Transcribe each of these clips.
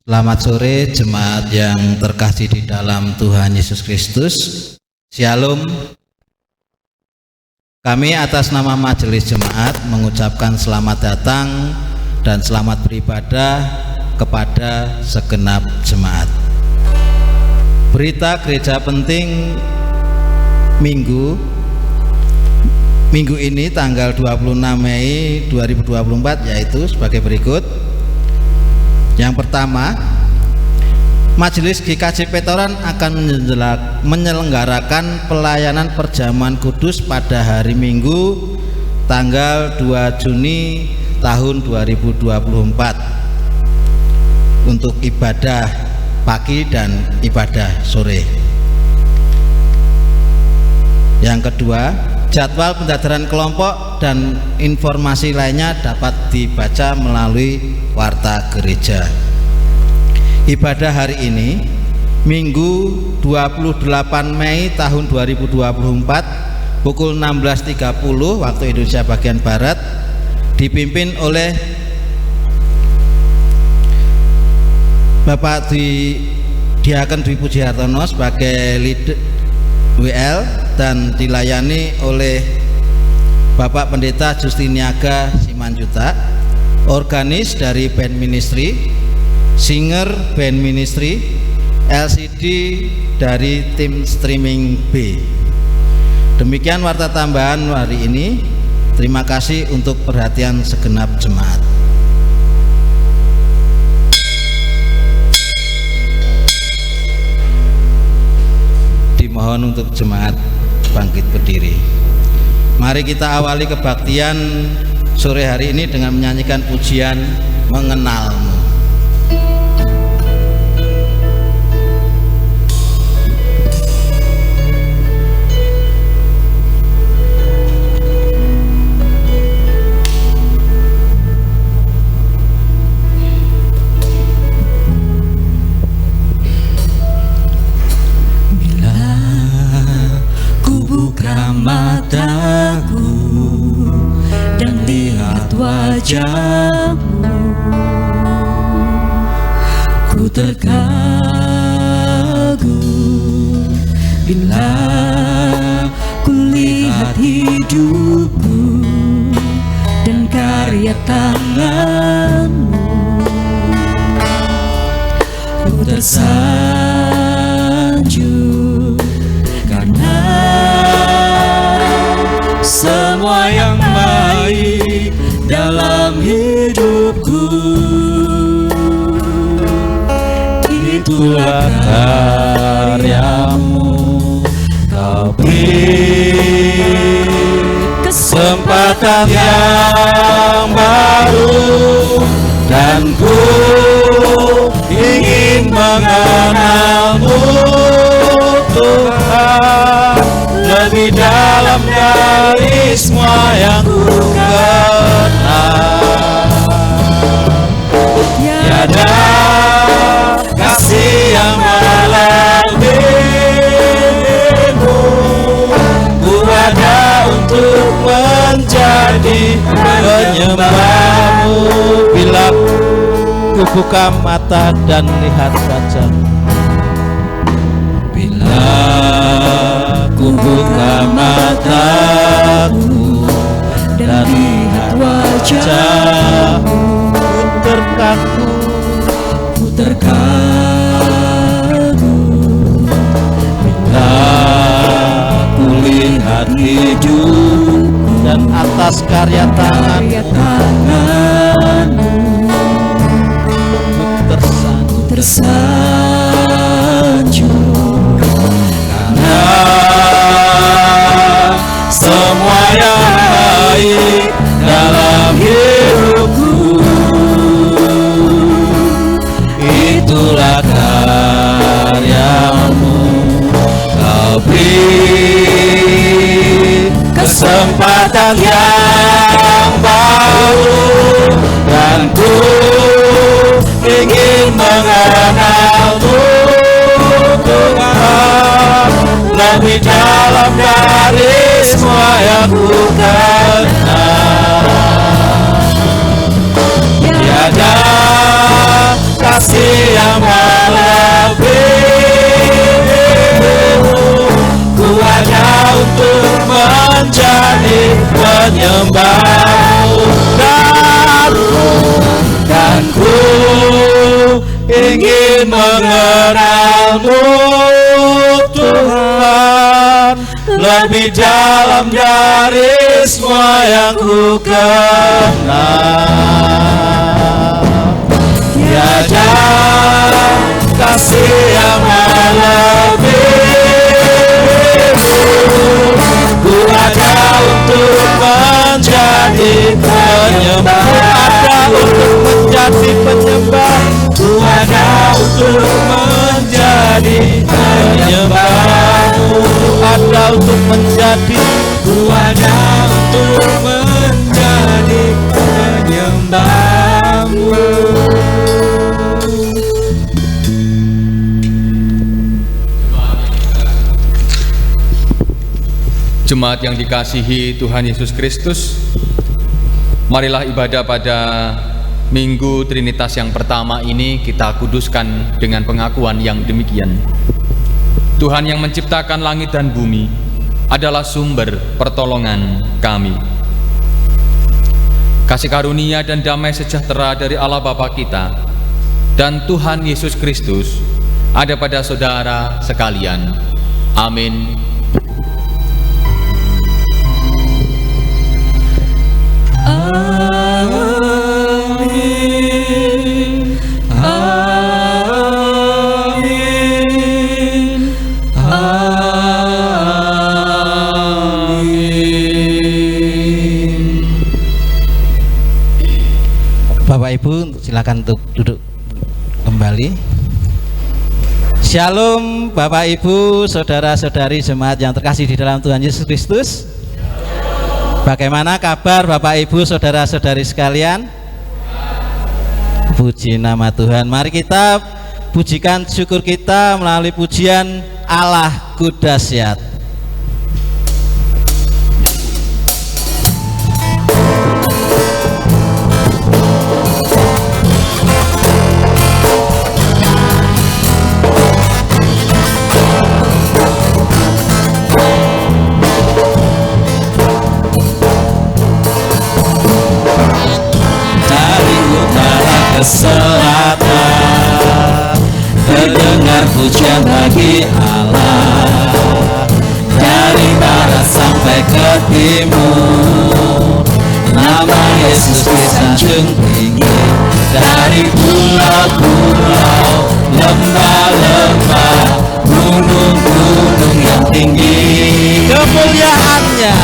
Selamat sore jemaat yang terkasih di dalam Tuhan Yesus Kristus. Shalom. Kami atas nama Majelis Jemaat mengucapkan selamat datang dan selamat beribadah kepada segenap jemaat. Berita gereja penting minggu ini tanggal 26 Mei 2024 yaitu sebagai berikut. Yang pertama, Majelis GKJ Petoran akan menyelenggarakan pelayanan perjamuan kudus pada hari Minggu tanggal 2 Juni tahun 2024 untuk ibadah pagi dan ibadah sore. Yang kedua, jadwal pendaftaran kelompok dan informasi lainnya dapat dibaca melalui Warta Gereja. Ibadah hari ini, Minggu 28 Mei tahun 2024 pukul 16.30 waktu Indonesia bagian Barat, dipimpin oleh Bapak Diaken Dwi Pujihartono sebagai leader WL dan dilayani oleh Bapak Pendeta Justiniaga Simanjuta, organis dari band ministry, singer band ministry, LCD dari tim streaming B. Demikian warta tambahan hari ini. Terima kasih untuk perhatian segenap jemaat. Dimohon untuk jemaat bangkit berdiri. Mari kita awali kebaktian sore hari ini dengan menyanyikan pujian Mengenalmu. Mataku dan lihat wajahmu, ku terkagum bila ku lihat hidupku dan karya tanganmu, ku tersanjung karena semua yang baik dalam hidupku, itulah karyamu. Kau beri kesempatan yang baru dan ku ingin mengenalmu, Tuhan, lebih dalam dari semua yang ku kenal. Tiada kasih yang melebihimu, ku ada untuk menjadi penyembahmu. Bila ku buka mata dan lihat wajahmu, ku buka mataku dan lihat wajahmu, ku terkagum bila ku lihat hidup dan atas karya tanganmu, ku tersanjung karena semua yang baik dalam hidupku, itulah karyamu. Kau beri kesempatan yang baru dan ku ingin mengenalmu, Tuhan, lebih dalam dari semua yang ku kenal. Tiada kasih yang mengenalmu Tuhan, lebih dalam dari semua yang ku kenal. Tiada kasih yang melebihimu, ku ada untuk menjadi penyembah, ada untuk menjadi penyembah, ku ada untuk menjadi penyembahmu, ada untuk menjadi, ku ada untuk menjadi penyembahmu. Jemaat yang dikasihi Tuhan Yesus Kristus, marilah ibadah pada Minggu Trinitas yang pertama ini kita kuduskan dengan pengakuan yang demikian. Tuhan yang menciptakan langit dan bumi adalah sumber pertolongan kami. Kasih karunia dan damai sejahtera dari Allah Bapa kita dan Tuhan Yesus Kristus ada pada saudara sekalian. Amin. Amin, amin, amin. Bapak Ibu, silakan untuk duduk kembali. Shalom Bapak Ibu, saudara-saudari jemaat yang terkasih di dalam Tuhan Yesus Kristus. Bagaimana kabar Bapak Ibu, saudara-saudari sekalian? Puji nama Tuhan. Mari kita pujikan syukur kita melalui pujian Allahku Dahsyat. Selatan terdengar pujian bagi Allah, dari barat sampai ke timur nama Yesus disanjung tinggi, dari pulau-pulau, lembah-lembah, gunung-gunung yang tinggi. Kemuliaannya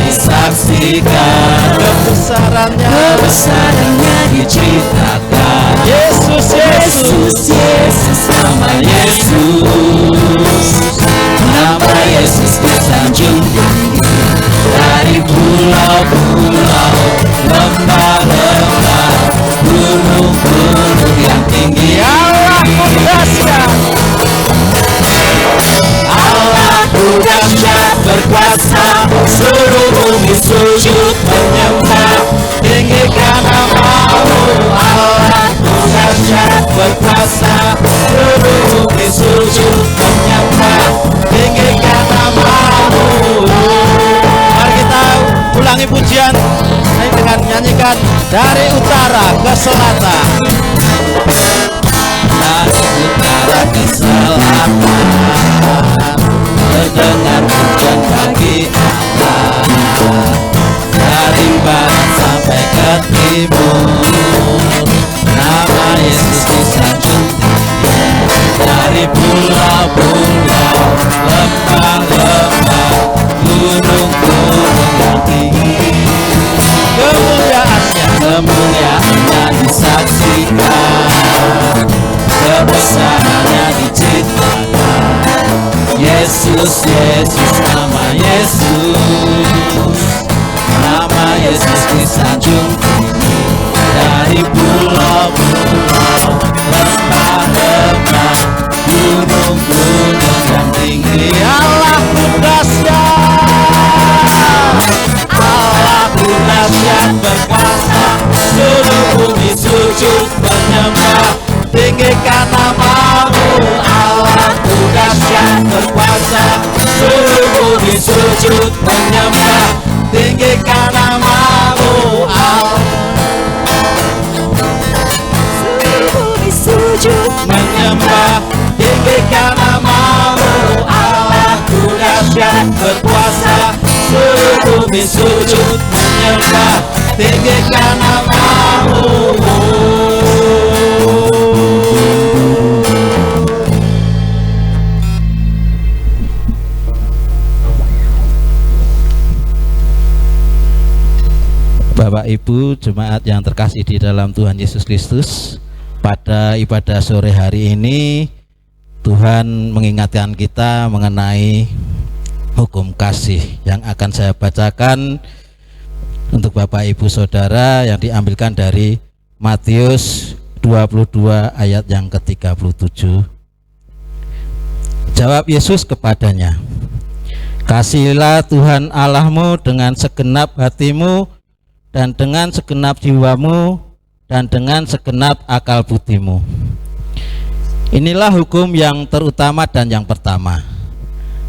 disaksikan, kebesarannya diceritakan. Yesus, nama Yesus disanjung tinggi, dari pulau-pulau, lembah-lembah, gunung-gunung yang tinggi. Allahku dahsyat, Allahku dahsyat berkuasa, seluruh bumi sujud menyembah, tinggikan nama-Mu. Allahku dahsyat berkuasa, seluruh bumi sujud menyembah, tinggikan nama-Mu. mari kita ulangi pujian ini dengan menyanyikan dari utara ke selatan. Dari utara ke selatan terdengar pujian bagi Allah, dari barat sampai ke timur nama Yesus disanjung tinggi, dari pulau-pulau, lembah-lembah, gunung-gunung yang tinggi. Kemuliaannya disaksikan, kebesarannya diceritakan. Yesus, nama Yesus disanjung tinggi, dari pulau-pulau, lembah-lembah, gunung-gunung yang tinggi. Allahku dahsyat, Allahku dahsyat berkuasa, seluruh bumi sujud menyembah, tinggikan nama-Mu. Allahku dahsyat berkuasa, seluruh bumi sujud menyembah, tinggikan nama-Mu. Seluruh bumi sujud kami sujud menyembah, tinggikan nama-Mu. Bapak Ibu jemaat yang terkasih di dalam Tuhan Yesus Kristus, pada ibadah sore hari ini Tuhan mengingatkan kita mengenai hukum kasih yang akan saya bacakan untuk Bapak Ibu Saudara, yang diambilkan dari Matius 22 ayat yang ke-37. Jawab Yesus kepadanya, "Kasihilah Tuhan Allahmu dengan segenap hatimu, dan dengan segenap jiwamu, dan dengan segenap akal budimu. Inilah hukum yang terutama dan yang pertama.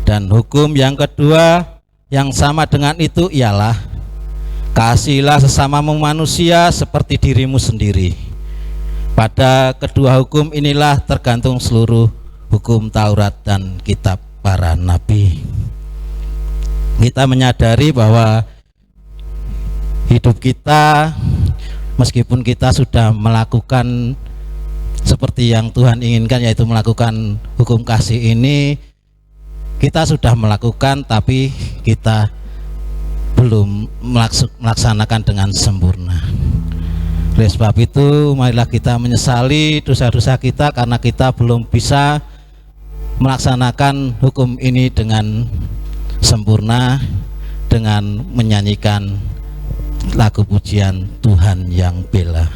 Dan hukum yang kedua yang sama dengan itu ialah, kasihilah sesamamu manusia seperti dirimu sendiri. Pada kedua hukum inilah tergantung seluruh hukum Taurat dan kitab para nabi." Kita menyadari bahwa hidup kita, meskipun kita sudah melakukan seperti yang Tuhan inginkan, yaitu melakukan hukum kasih ini, kita sudah melakukan, tapi kita belum melaksanakan dengan sempurna. Oleh sebab itu, marilah kita menyesali dosa-dosa kita karena kita belum bisa melaksanakan hukum ini dengan sempurna, dengan menyanyikan lagu pujian Tuhan yang bela.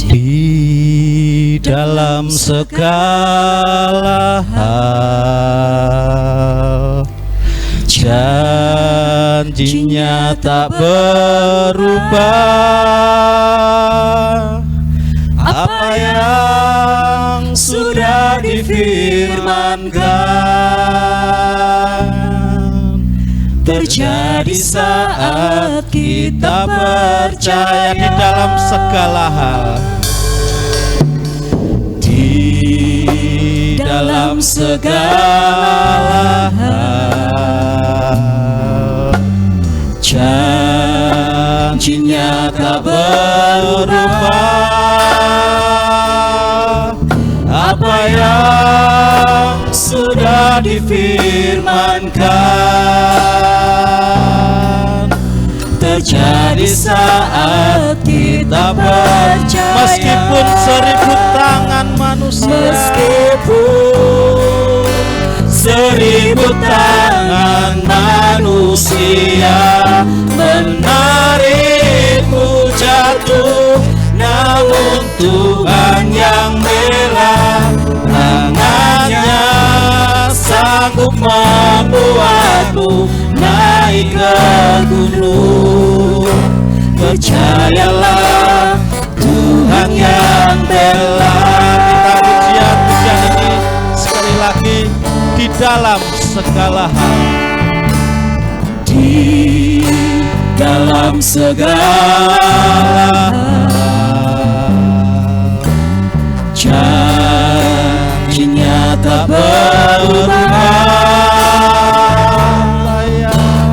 Di dalam segala hal janjinya tak berubah. Apa yang sudah difirmankan terjadi saat kita percaya. Di dalam segala hal, di dalam segala hal, janjinya tak berubah. Apa yang sudah difirmankan terjadi saat kita percaya. Meskipun 1000 tangan manusia, meskipun 1000 tangan manusia menarikmu jatuh, namun Tuhan yang bela, tangannya sanggup membuatmu naik ke gunung. Percayalah, Tuhan yang bela. Kita pujian ini sekali lagi, di dalam segala hal, di dalam segala hal, janjinya tak berubah.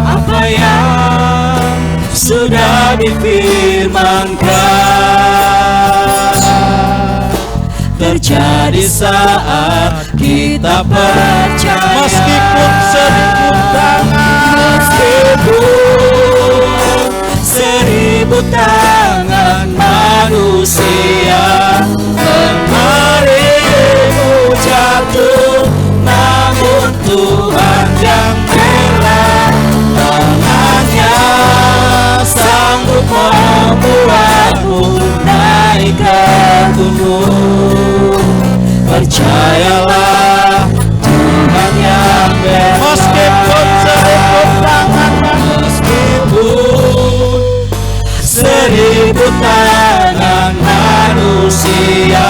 Apa yang sudah difirmankan terjadi saat kita percaya. Meskipun 1000 tangan, meskipun 1000 tangan manusia menarikmu jatuh, namun Tuhan yang bela, tangannya sanggup membuatmu naik ke gunung. Percayalah, Tuhan yang bela. Meskipun 1000 tangan, meskipun 1000 tangan manusia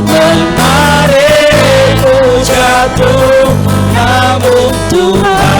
menarikmu jatuh, namun Tuhan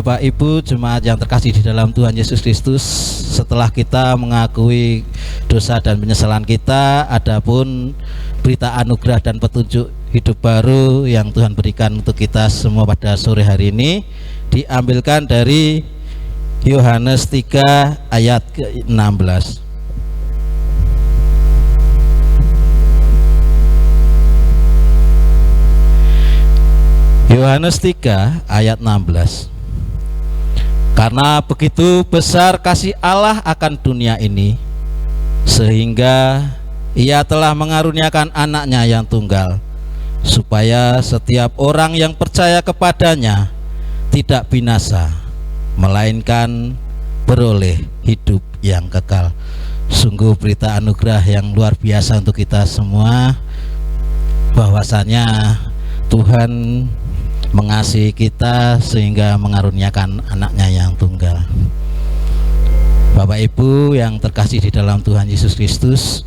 Bapak Ibu jemaat yang terkasih di dalam Tuhan Yesus Kristus, setelah kita mengakui dosa dan penyesalan kita, adapun berita anugerah dan petunjuk hidup baru yang Tuhan berikan untuk kita semua pada sore hari ini diambilkan dari Yohanes 3 ayat ke-16. Yohanes 3 ayat 16. Karena begitu besar kasih Allah akan dunia ini, sehingga Ia telah mengaruniakan anaknya yang tunggal, supaya setiap orang yang percaya kepadanya tidak binasa, melainkan beroleh hidup yang kekal. Sungguh berita anugerah yang luar biasa untuk kita semua, bahwasanya Tuhan mengasihi kita sehingga mengaruniakan anaknya yang tunggal. Bapak Ibu yang terkasih di dalam Tuhan Yesus Kristus,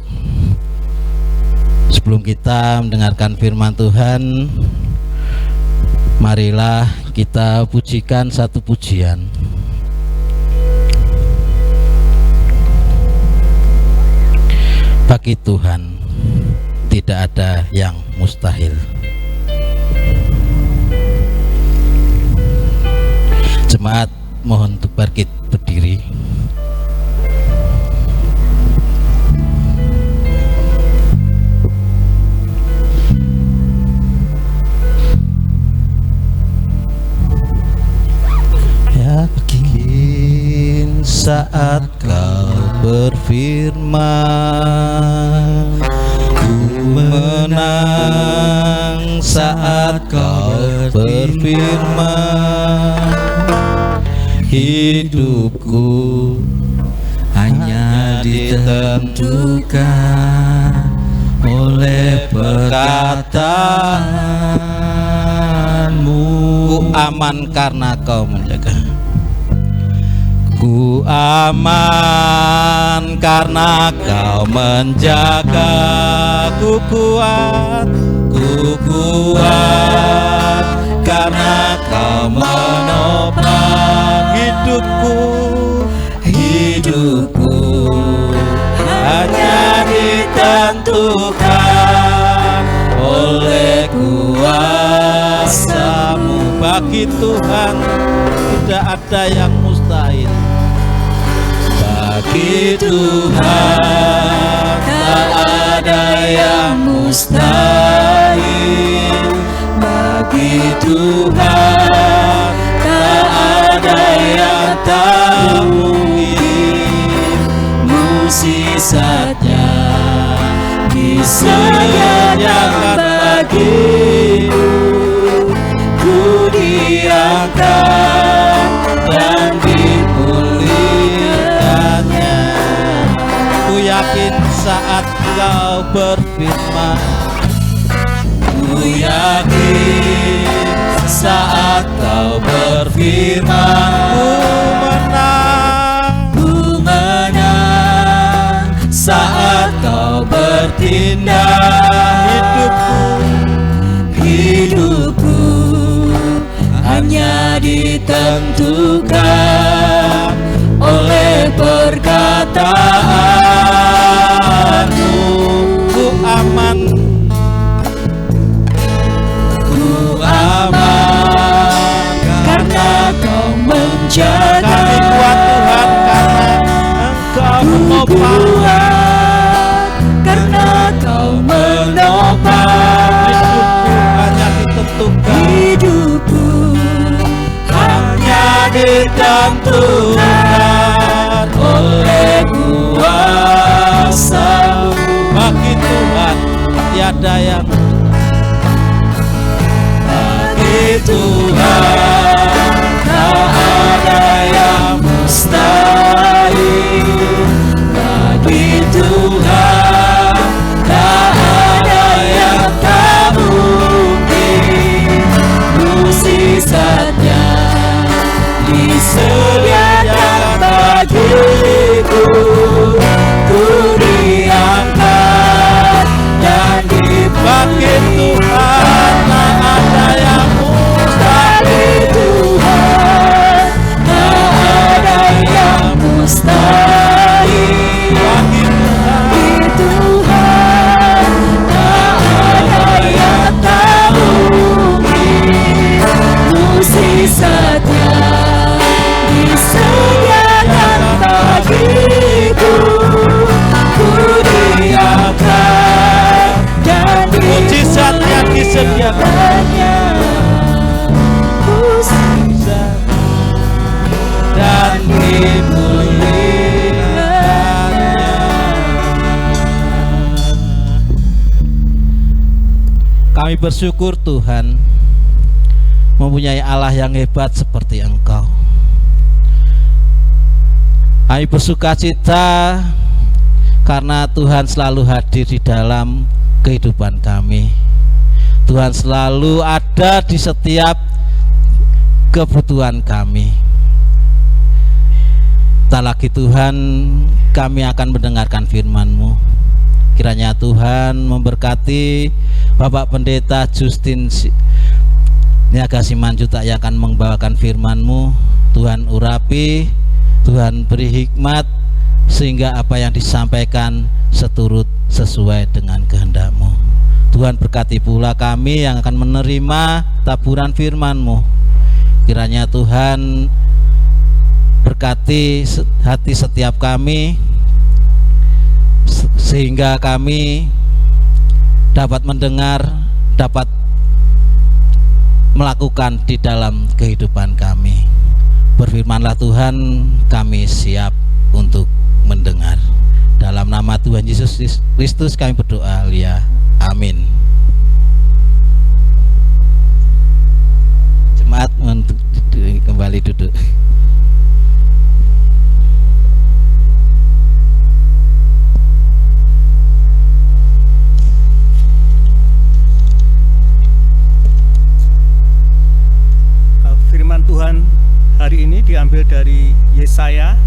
sebelum kita mendengarkan firman Tuhan, marilah kita pujikan satu pujian. Bagi Tuhan tidak ada yang mustahil. Jemaat mohon untuk bangkit berdiri. Yakin saat kau berfirman, ku menang saat kau berfirman. Hidupku hanya ditentukan oleh perkataanmu. Ku aman karena kau menjaga. Ku aman karena kau menjaga. Ku kuat karena kau menopang hidupku hanya ditentukan oleh kuasa-Mu. Bagi Tuhan tidak ada yang mustahil. Bagi Tuhan tak ada yang mustahil. Bagi Tuhan tak ada yang tak mungkin. Mukjizatnya disediakan bagimu. Ku diangkat dan dipulihkannya. Ku yakin saat kau berfirman, ku yakin saat kau berfirman, ku menang saat kau bertindak. Hidupku hanya ditentukan oleh perkataanmu. Ku aman karena kau menjaga. Kami kuat Tuhan karena Engkau menopang. Karena kau menopang. Hidupku hanya ditentukan oleh kuasa-Mu. Bagi Tuhan tiada yang, bagi Tuhan tak ada yang mustahil. Bagi Tuhan tak ada yang tak mungkin. Mukjizatnya disediakan bagiku. Ku diangkat dan dibagi. Tuhan tak ada yang mustahil. Tuhan Kami bersyukur Tuhan mempunyai Allah yang hebat seperti Engkau. Kami bersuka cita karena Tuhan selalu hadir di dalam kehidupan kami. Tuhan selalu ada di setiap kebutuhan kami. Tak lagi Tuhan, kami akan mendengarkan firman-Mu. Kiranya Tuhan memberkati Bapak Pendeta Justin Niaga Simanjuta yang akan membawakan firman-Mu. Tuhan urapi, Tuhan beri hikmat, sehingga apa yang disampaikan seturut sesuai dengan kehendak-Mu. Tuhan berkati pula kami yang akan menerima taburan firman-Mu. Kiranya Tuhan berkati hati setiap kami, sehingga kami dapat mendengar, dapat melakukan di dalam kehidupan kami. Berfirmanlah Tuhan, kami siap untuk mendengar. Dalam nama Tuhan Yesus Kristus kami berdoa, ya. Amin. Jemaat untuk kembali duduk. Firman Tuhan hari ini diambil dari Yesaya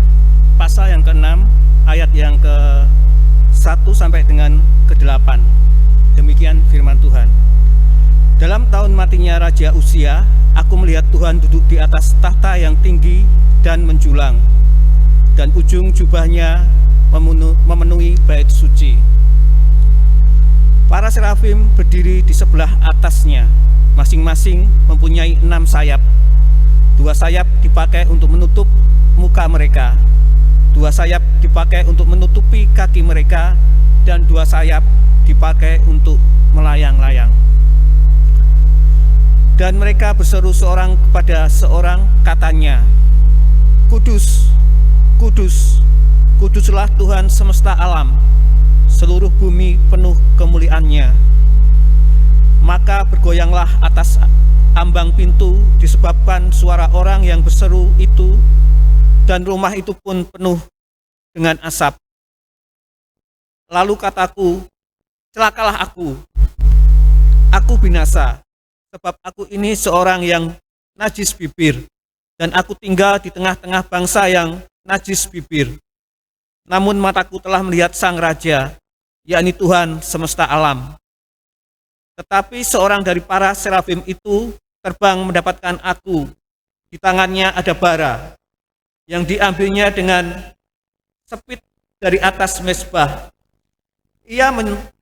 pasal yang ke-6 ayat yang ke-1 sampai dengan ke-8. Demikian firman Tuhan. Dalam tahun matinya Raja Uzia, aku melihat Tuhan duduk di atas tahta yang tinggi dan menjulang, dan ujung jubahnya memenuhi bait suci. Para serafim berdiri di sebelah atasnya, masing-masing mempunyai 6 sayap. 2 sayap dipakai untuk menutup muka mereka, 2 sayap dipakai untuk menutupi kaki mereka, dan 2 sayap dipakai untuk melayang-layang. Dan mereka berseru seorang kepada seorang, katanya, Kudus, kudus, kuduslah Tuhan semesta alam, seluruh bumi penuh kemuliaan-Nya. Maka bergoyanglah atas ambang pintu disebabkan suara orang yang berseru itu, dan rumah itu pun penuh dengan asap. Lalu kataku, celakalah aku binasa, sebab aku ini seorang yang najis bibir, dan aku tinggal di tengah-tengah bangsa yang najis bibir. Namun mataku telah melihat Sang Raja, yakni Tuhan semesta alam. Tetapi seorang dari para serafim itu terbang mendapatkan aku. Di tangannya ada bara, yang diambilnya dengan sepit dari atas mezbah. Ia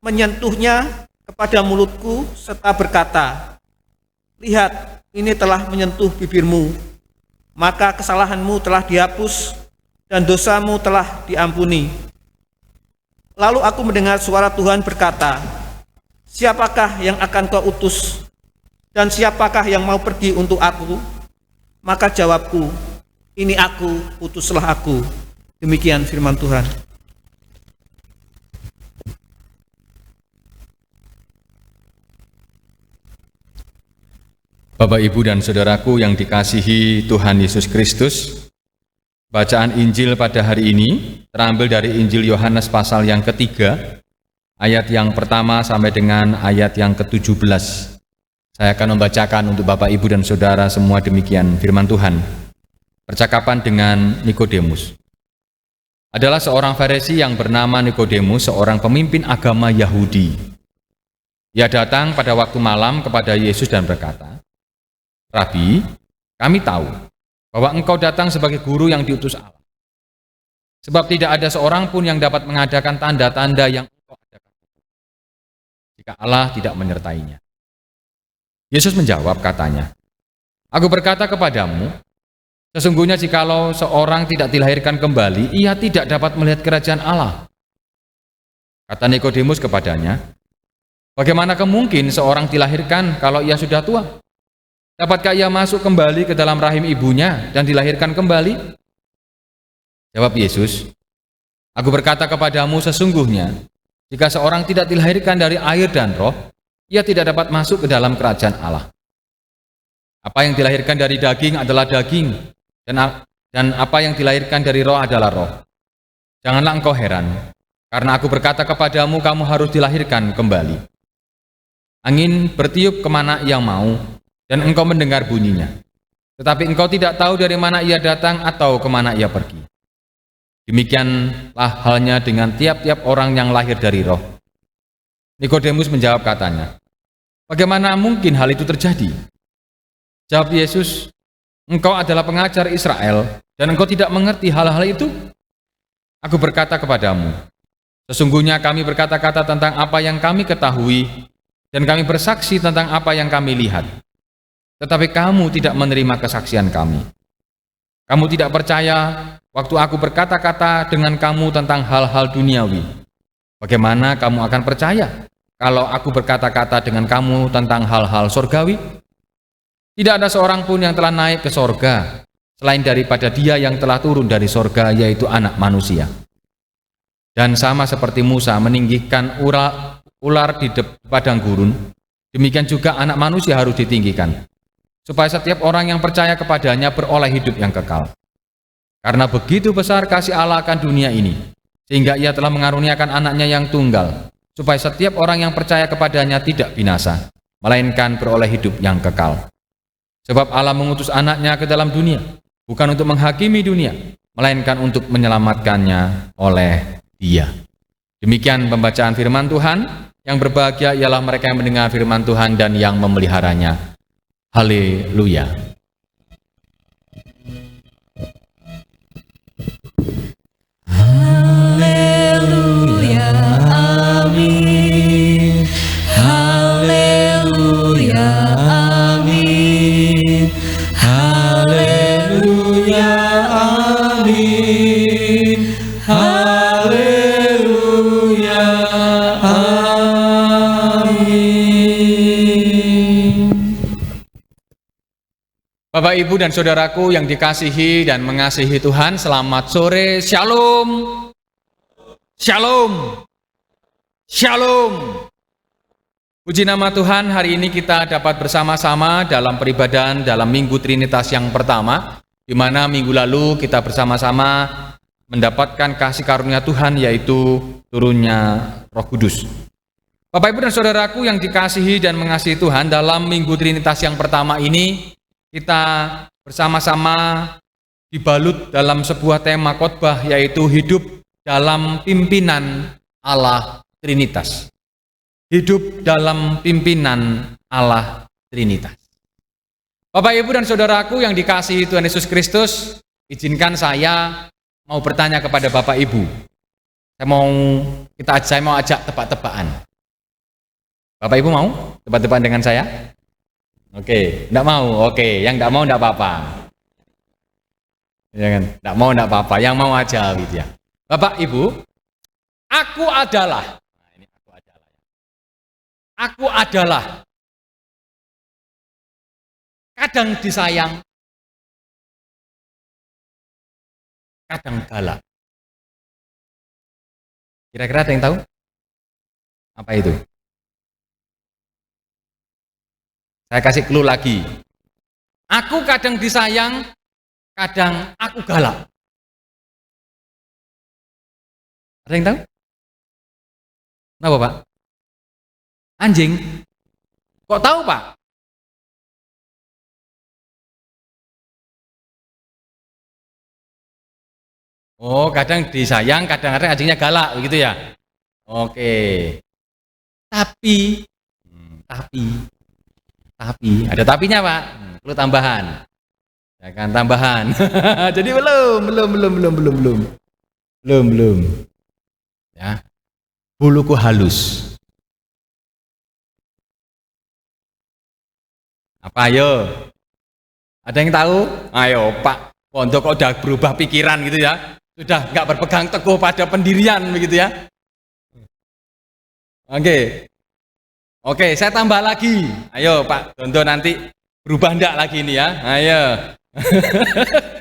menyentuhnya kepada mulutku serta berkata, lihat, ini telah menyentuh bibirmu, maka kesalahanmu telah dihapus dan dosamu telah diampuni. Lalu aku mendengar suara Tuhan berkata, siapakah yang akan kau utus? Dan siapakah yang mau pergi untuk aku? Maka jawabku, ini aku, utuslah aku. Demikian firman Tuhan. Bapak, Ibu, dan Saudaraku yang dikasihi Tuhan Yesus Kristus, bacaan Injil pada hari ini terambil dari Injil Yohanes pasal yang ketiga, ayat yang pertama sampai dengan ayat yang ke-17. Saya akan membacakan untuk Bapak, Ibu, dan Saudara semua demikian firman Tuhan. Percakapan dengan Nikodemus. Adalah seorang Farisi yang bernama Nikodemus, seorang pemimpin agama Yahudi. Ia datang pada waktu malam kepada Yesus dan berkata, Rabi, kami tahu bahwa engkau datang sebagai guru yang diutus Allah. Sebab tidak ada seorang pun yang dapat mengadakan tanda-tanda yang engkau adakan, jika Allah tidak menyertainya. Yesus menjawab, katanya, aku berkata kepadamu, sesungguhnya jikalau seorang tidak dilahirkan kembali, ia tidak dapat melihat kerajaan Allah. Kata Nikodemus kepadanya, bagaimana mungkin seorang dilahirkan kalau ia sudah tua? Dapatkah ia masuk kembali ke dalam rahim ibunya dan dilahirkan kembali? Jawab Yesus, aku berkata kepadamu, sesungguhnya jika seorang tidak dilahirkan dari air dan roh, ia tidak dapat masuk ke dalam kerajaan Allah. Apa yang dilahirkan dari daging adalah daging, dan apa yang dilahirkan dari roh adalah roh. Janganlah engkau heran, karena aku berkata kepadamu, kamu harus dilahirkan kembali. Angin bertiup kemana ia mau, dan engkau mendengar bunyinya. Tetapi engkau tidak tahu dari mana ia datang atau kemana ia pergi. Demikianlah halnya dengan tiap-tiap orang yang lahir dari roh. Nikodemus menjawab katanya, bagaimana mungkin hal itu terjadi? Jawab Yesus, engkau adalah pengajar Israel, dan engkau tidak mengerti hal-hal itu? Aku berkata kepadamu, sesungguhnya kami berkata-kata tentang apa yang kami ketahui, dan kami bersaksi tentang apa yang kami lihat. Tetapi kamu tidak menerima kesaksian kami. Kamu tidak percaya waktu aku berkata-kata dengan kamu tentang hal-hal duniawi. Bagaimana kamu akan percaya kalau aku berkata-kata dengan kamu tentang hal-hal surgawi? Tidak ada seorang pun yang telah naik ke sorga selain daripada Dia yang telah turun dari sorga, yaitu Anak Manusia. Dan sama seperti Musa meninggikan ular di padang gurun, demikian juga Anak Manusia harus ditinggikan, supaya setiap orang yang percaya kepadanya beroleh hidup yang kekal. Karena begitu besar kasih Allah akan dunia ini, sehingga Ia telah mengaruniakan anaknya yang tunggal, supaya setiap orang yang percaya kepadanya tidak binasa, melainkan beroleh hidup yang kekal. Sebab Allah mengutus anaknya ke dalam dunia, bukan untuk menghakimi dunia, melainkan untuk menyelamatkannya oleh Dia. Demikian pembacaan firman Tuhan. Yang berbahagia ialah mereka yang mendengar firman Tuhan dan yang memeliharanya. Haleluya. Haleluya, amin. Haleluya, amin. Haleluya, amin. Haleluya, amin. Bapak, Ibu, dan saudaraku yang dikasihi dan mengasihi Tuhan, selamat sore. Shalom. Shalom. Shalom. Puji nama Tuhan, hari ini kita dapat bersama-sama dalam peribadahan dalam Minggu Trinitas yang pertama, di mana minggu lalu kita bersama-sama mendapatkan kasih karunia Tuhan, yaitu turunnya Roh Kudus. Bapak, Ibu, dan saudaraku yang dikasihi dan mengasihi Tuhan, dalam Minggu Trinitas yang pertama ini kita bersama-sama dibalut dalam sebuah tema khotbah, yaitu hidup dalam pimpinan Allah Trinitas. Hidup dalam pimpinan Allah Trinitas. Bapak, Ibu, dan saudaraku yang dikasihi Tuhan Yesus Kristus, izinkan saya mau bertanya kepada Bapak Ibu. Saya mau ajak tebak-tebakan. Bapak Ibu mau tebak-tebakan dengan saya? Oke, enggak mau. Oke, yang enggak mau enggak apa-apa. Jangan, enggak mau enggak apa-apa, yang mau aja gitu ya. Bapak Ibu, aku adalah. Nah, ini aku adalah. Aku adalah kadang disayang, kadang galak. Kira-kira ada yang tahu? Apa itu? Saya kasih clue lagi. Aku kadang disayang, kadang aku galak. Ada yang tahu? Kenapa, Pak? Anjing. Kok tahu, Pak? Oh, kadang disayang, kadang-kadang anjingnya galak, begitu ya? Oke. Tapi, ada tapinya, Pak. Perlu tambahan. Ya kan, tambahan. Jadi belum. Ya. Buluku halus. Apa ayo? Ada yang tahu? Ayo, Pak. Pondok kok udah berubah pikiran gitu ya? Sudah nggak berpegang teguh pada pendirian begitu ya? Oke, saya tambah lagi. Ayo Pak Tonto, nanti berubah enggak lagi ini ya? Ayo.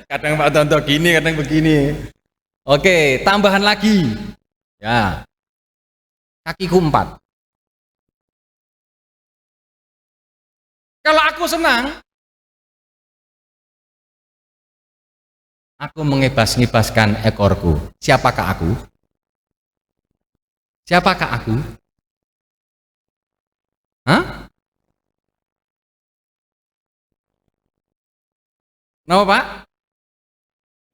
Kadang Pak Tonto gini, kadang begini. Oke, tambahan lagi. Ya. Kakiku 4. Kalau aku senang, aku mengibas-ngibaskan ekorku. Siapakah aku? Siapakah aku? Hah? Kenapa, Pak?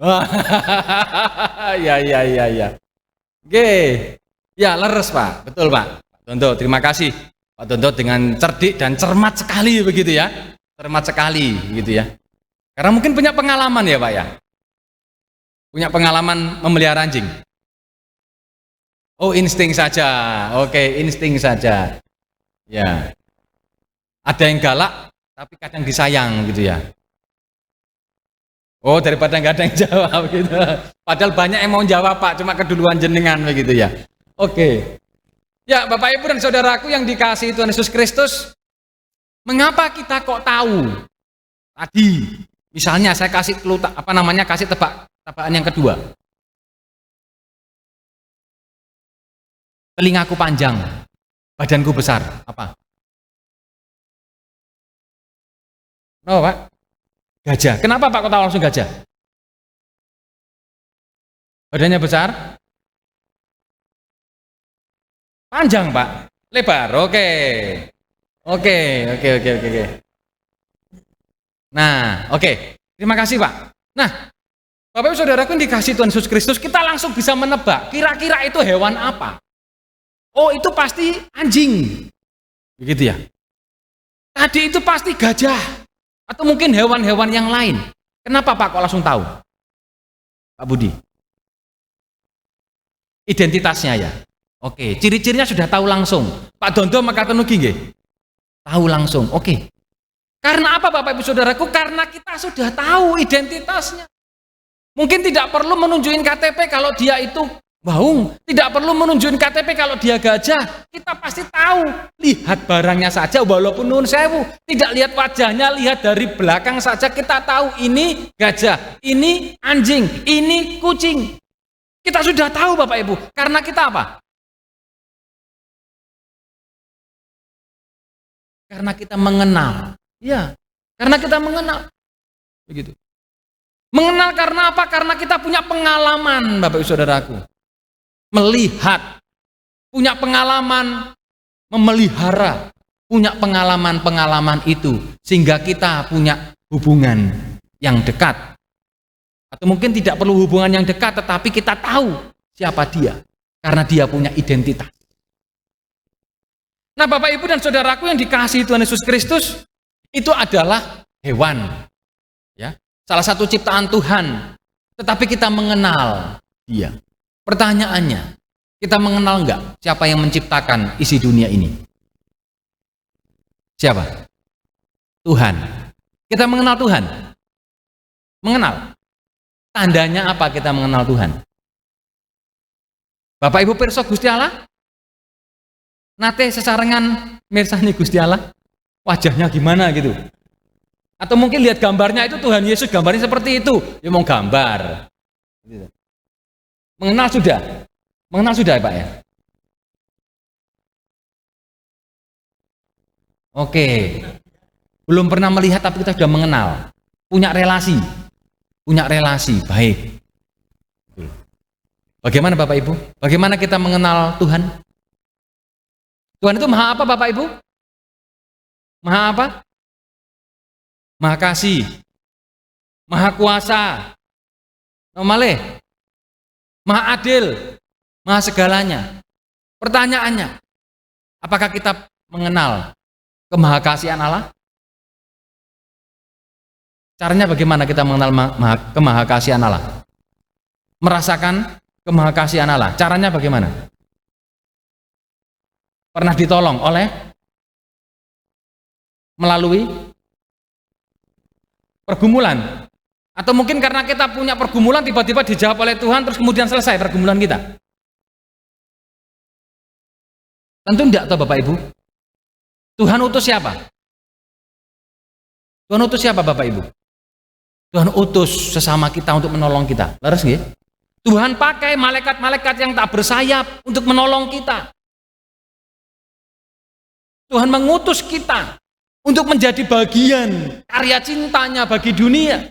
Oh, ya. Oke. Ya, leres, Pak. Betul, Pak. Pak Tonto, terima kasih. Pak Tonto dengan cerdik dan cermat sekali begitu ya. Cermat sekali gitu ya. Karena mungkin punya pengalaman ya, Pak ya. Punya pengalaman memelihara anjing. Oh, insting saja. Oke, insting saja. Ya. Ada yang galak tapi kadang disayang gitu ya. Oh, daripada nggak ada yang jawab gitu. Padahal banyak yang mau jawab, Pak, cuma keduluan jenengan begitu ya. Oke. Ya, Bapak Ibu dan saudaraku yang dikasihi Tuhan Yesus Kristus, mengapa kita kok tahu? Tadi, misalnya saya kasih clue, kasih tebakan yang kedua. Telingaku panjang, badanku besar, apa? Oh, Pak? Gajah. Kenapa Pak kok tahu langsung gajah? Badannya besar? Panjang, Pak. Lebar. Oke. Nah, oke. Terima kasih, Pak. Nah, Bapak Ibu Saudaraku yang dikasihi Tuhan Yesus Kristus, kita langsung bisa menebak kira-kira itu hewan apa. Oh, itu pasti anjing. Begitu ya. Tadi itu pasti gajah. Atau mungkin hewan-hewan yang lain. Kenapa Pak kok langsung tahu? Pak Budi. Identitasnya ya. Oke, ciri-cirinya sudah tahu langsung. Pak Dondo makaten ugi nggih. Tahu langsung. Oke. Karena apa Bapak Ibu Saudaraku? Karena kita sudah tahu identitasnya. Mungkin tidak perlu menunjukin KTP kalau dia itu baung, tidak perlu menunjukin KTP kalau dia gajah. Kita pasti tahu. Lihat barangnya saja, walaupun nun sewu, tidak lihat wajahnya, lihat dari belakang saja kita tahu ini gajah, ini anjing, ini kucing. Kita sudah tahu Bapak Ibu. Karena kita apa? Karena kita mengenal. Ya, karena kita mengenal. Begitu. Mengenal karena apa? Karena kita punya pengalaman Bapak Ibu Saudaraku. Melihat, punya pengalaman memelihara, punya pengalaman-pengalaman itu sehingga kita punya hubungan yang dekat. Atau mungkin tidak perlu hubungan yang dekat, tetapi kita tahu siapa dia karena dia punya identitas. Nah, Bapak Ibu dan Saudaraku yang dikasihi Tuhan Yesus Kristus, itu adalah hewan. Ya, salah satu ciptaan Tuhan, tetapi kita mengenal dia. Pertanyaannya, kita mengenal enggak siapa yang menciptakan isi dunia ini? Siapa? Tuhan. Kita mengenal Tuhan? Mengenal. Tandanya apa kita mengenal Tuhan? Bapak Ibu pirsa Gusti Allah? Nate sesarengan mirsani Gusti Allah? Wajahnya gimana gitu? Atau mungkin lihat gambarnya itu Tuhan Yesus gambarnya seperti itu, ya mau gambar. Mengenal sudah? Mengenal sudah ya Pak ya? Oke. Belum pernah melihat tapi kita sudah mengenal. Punya relasi. Punya relasi, baik. Bagaimana Bapak Ibu? Bagaimana kita mengenal Tuhan? Tuhan itu maha apa Bapak Ibu? Maha apa? Maha kasih. Maha kuasa. Nomale. Maha adil. Maha segalanya. Pertanyaannya, apakah kita mengenal kemahakasihan Allah? Caranya bagaimana kita mengenal kemahakasihan Allah? Merasakan kemahakasihan Allah. Caranya bagaimana? Pernah ditolong oleh? Melalui pergumulan? Atau mungkin karena kita punya pergumulan tiba-tiba dijawab oleh Tuhan terus kemudian selesai pergumulan kita? Tentu enggak toh Bapak Ibu. Tuhan utus siapa? Tuhan utus siapa Bapak Ibu? Tuhan utus sesama kita untuk menolong kita. Leres nggih? Tuhan pakai malaikat-malaikat yang tak bersayap untuk menolong kita. Tuhan mengutus kita untuk menjadi bagian karya cintanya bagi dunia.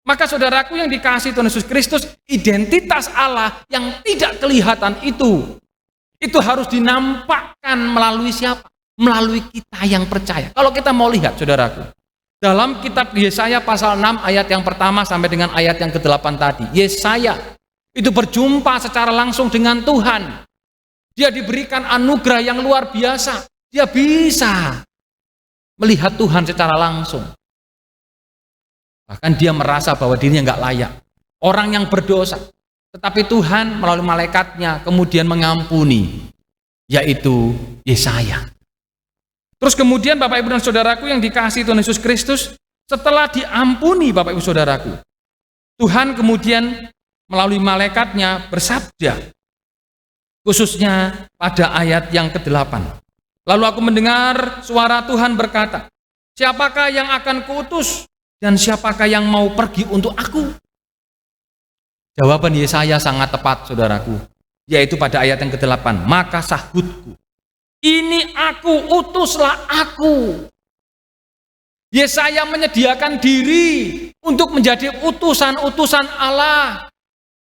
Maka saudaraku yang dikasihi Tuhan Yesus Kristus, identitas Allah yang tidak kelihatan itu harus dinampakkan melalui siapa? Melalui kita yang percaya. Kalau kita mau lihat saudaraku, dalam kitab Yesaya pasal 6 ayat yang pertama sampai dengan ayat yang ke-8 tadi, Yesaya itu berjumpa secara langsung dengan Tuhan. Dia diberikan anugerah yang luar biasa. Dia bisa melihat Tuhan secara langsung. Bahkan dia merasa bahwa dirinya nggak layak, orang yang berdosa. Tetapi Tuhan melalui malaikatnya kemudian mengampuni, yaitu Yesaya. Terus kemudian Bapak Ibu dan Saudaraku yang dikasihi Tuhan Yesus Kristus, setelah diampuni Bapak Ibu Saudaraku, Tuhan kemudian melalui malaikatnya bersabda, khususnya pada ayat yang ke-8. Lalu aku mendengar suara Tuhan berkata, siapakah yang akan kuutus? Dan siapakah yang mau pergi untuk aku? Jawaban Yesaya sangat tepat, saudaraku. Yaitu pada ayat yang ke-8. Maka sahutku, ini aku, utuslah aku. Yesaya menyediakan diri untuk menjadi utusan-utusan Allah.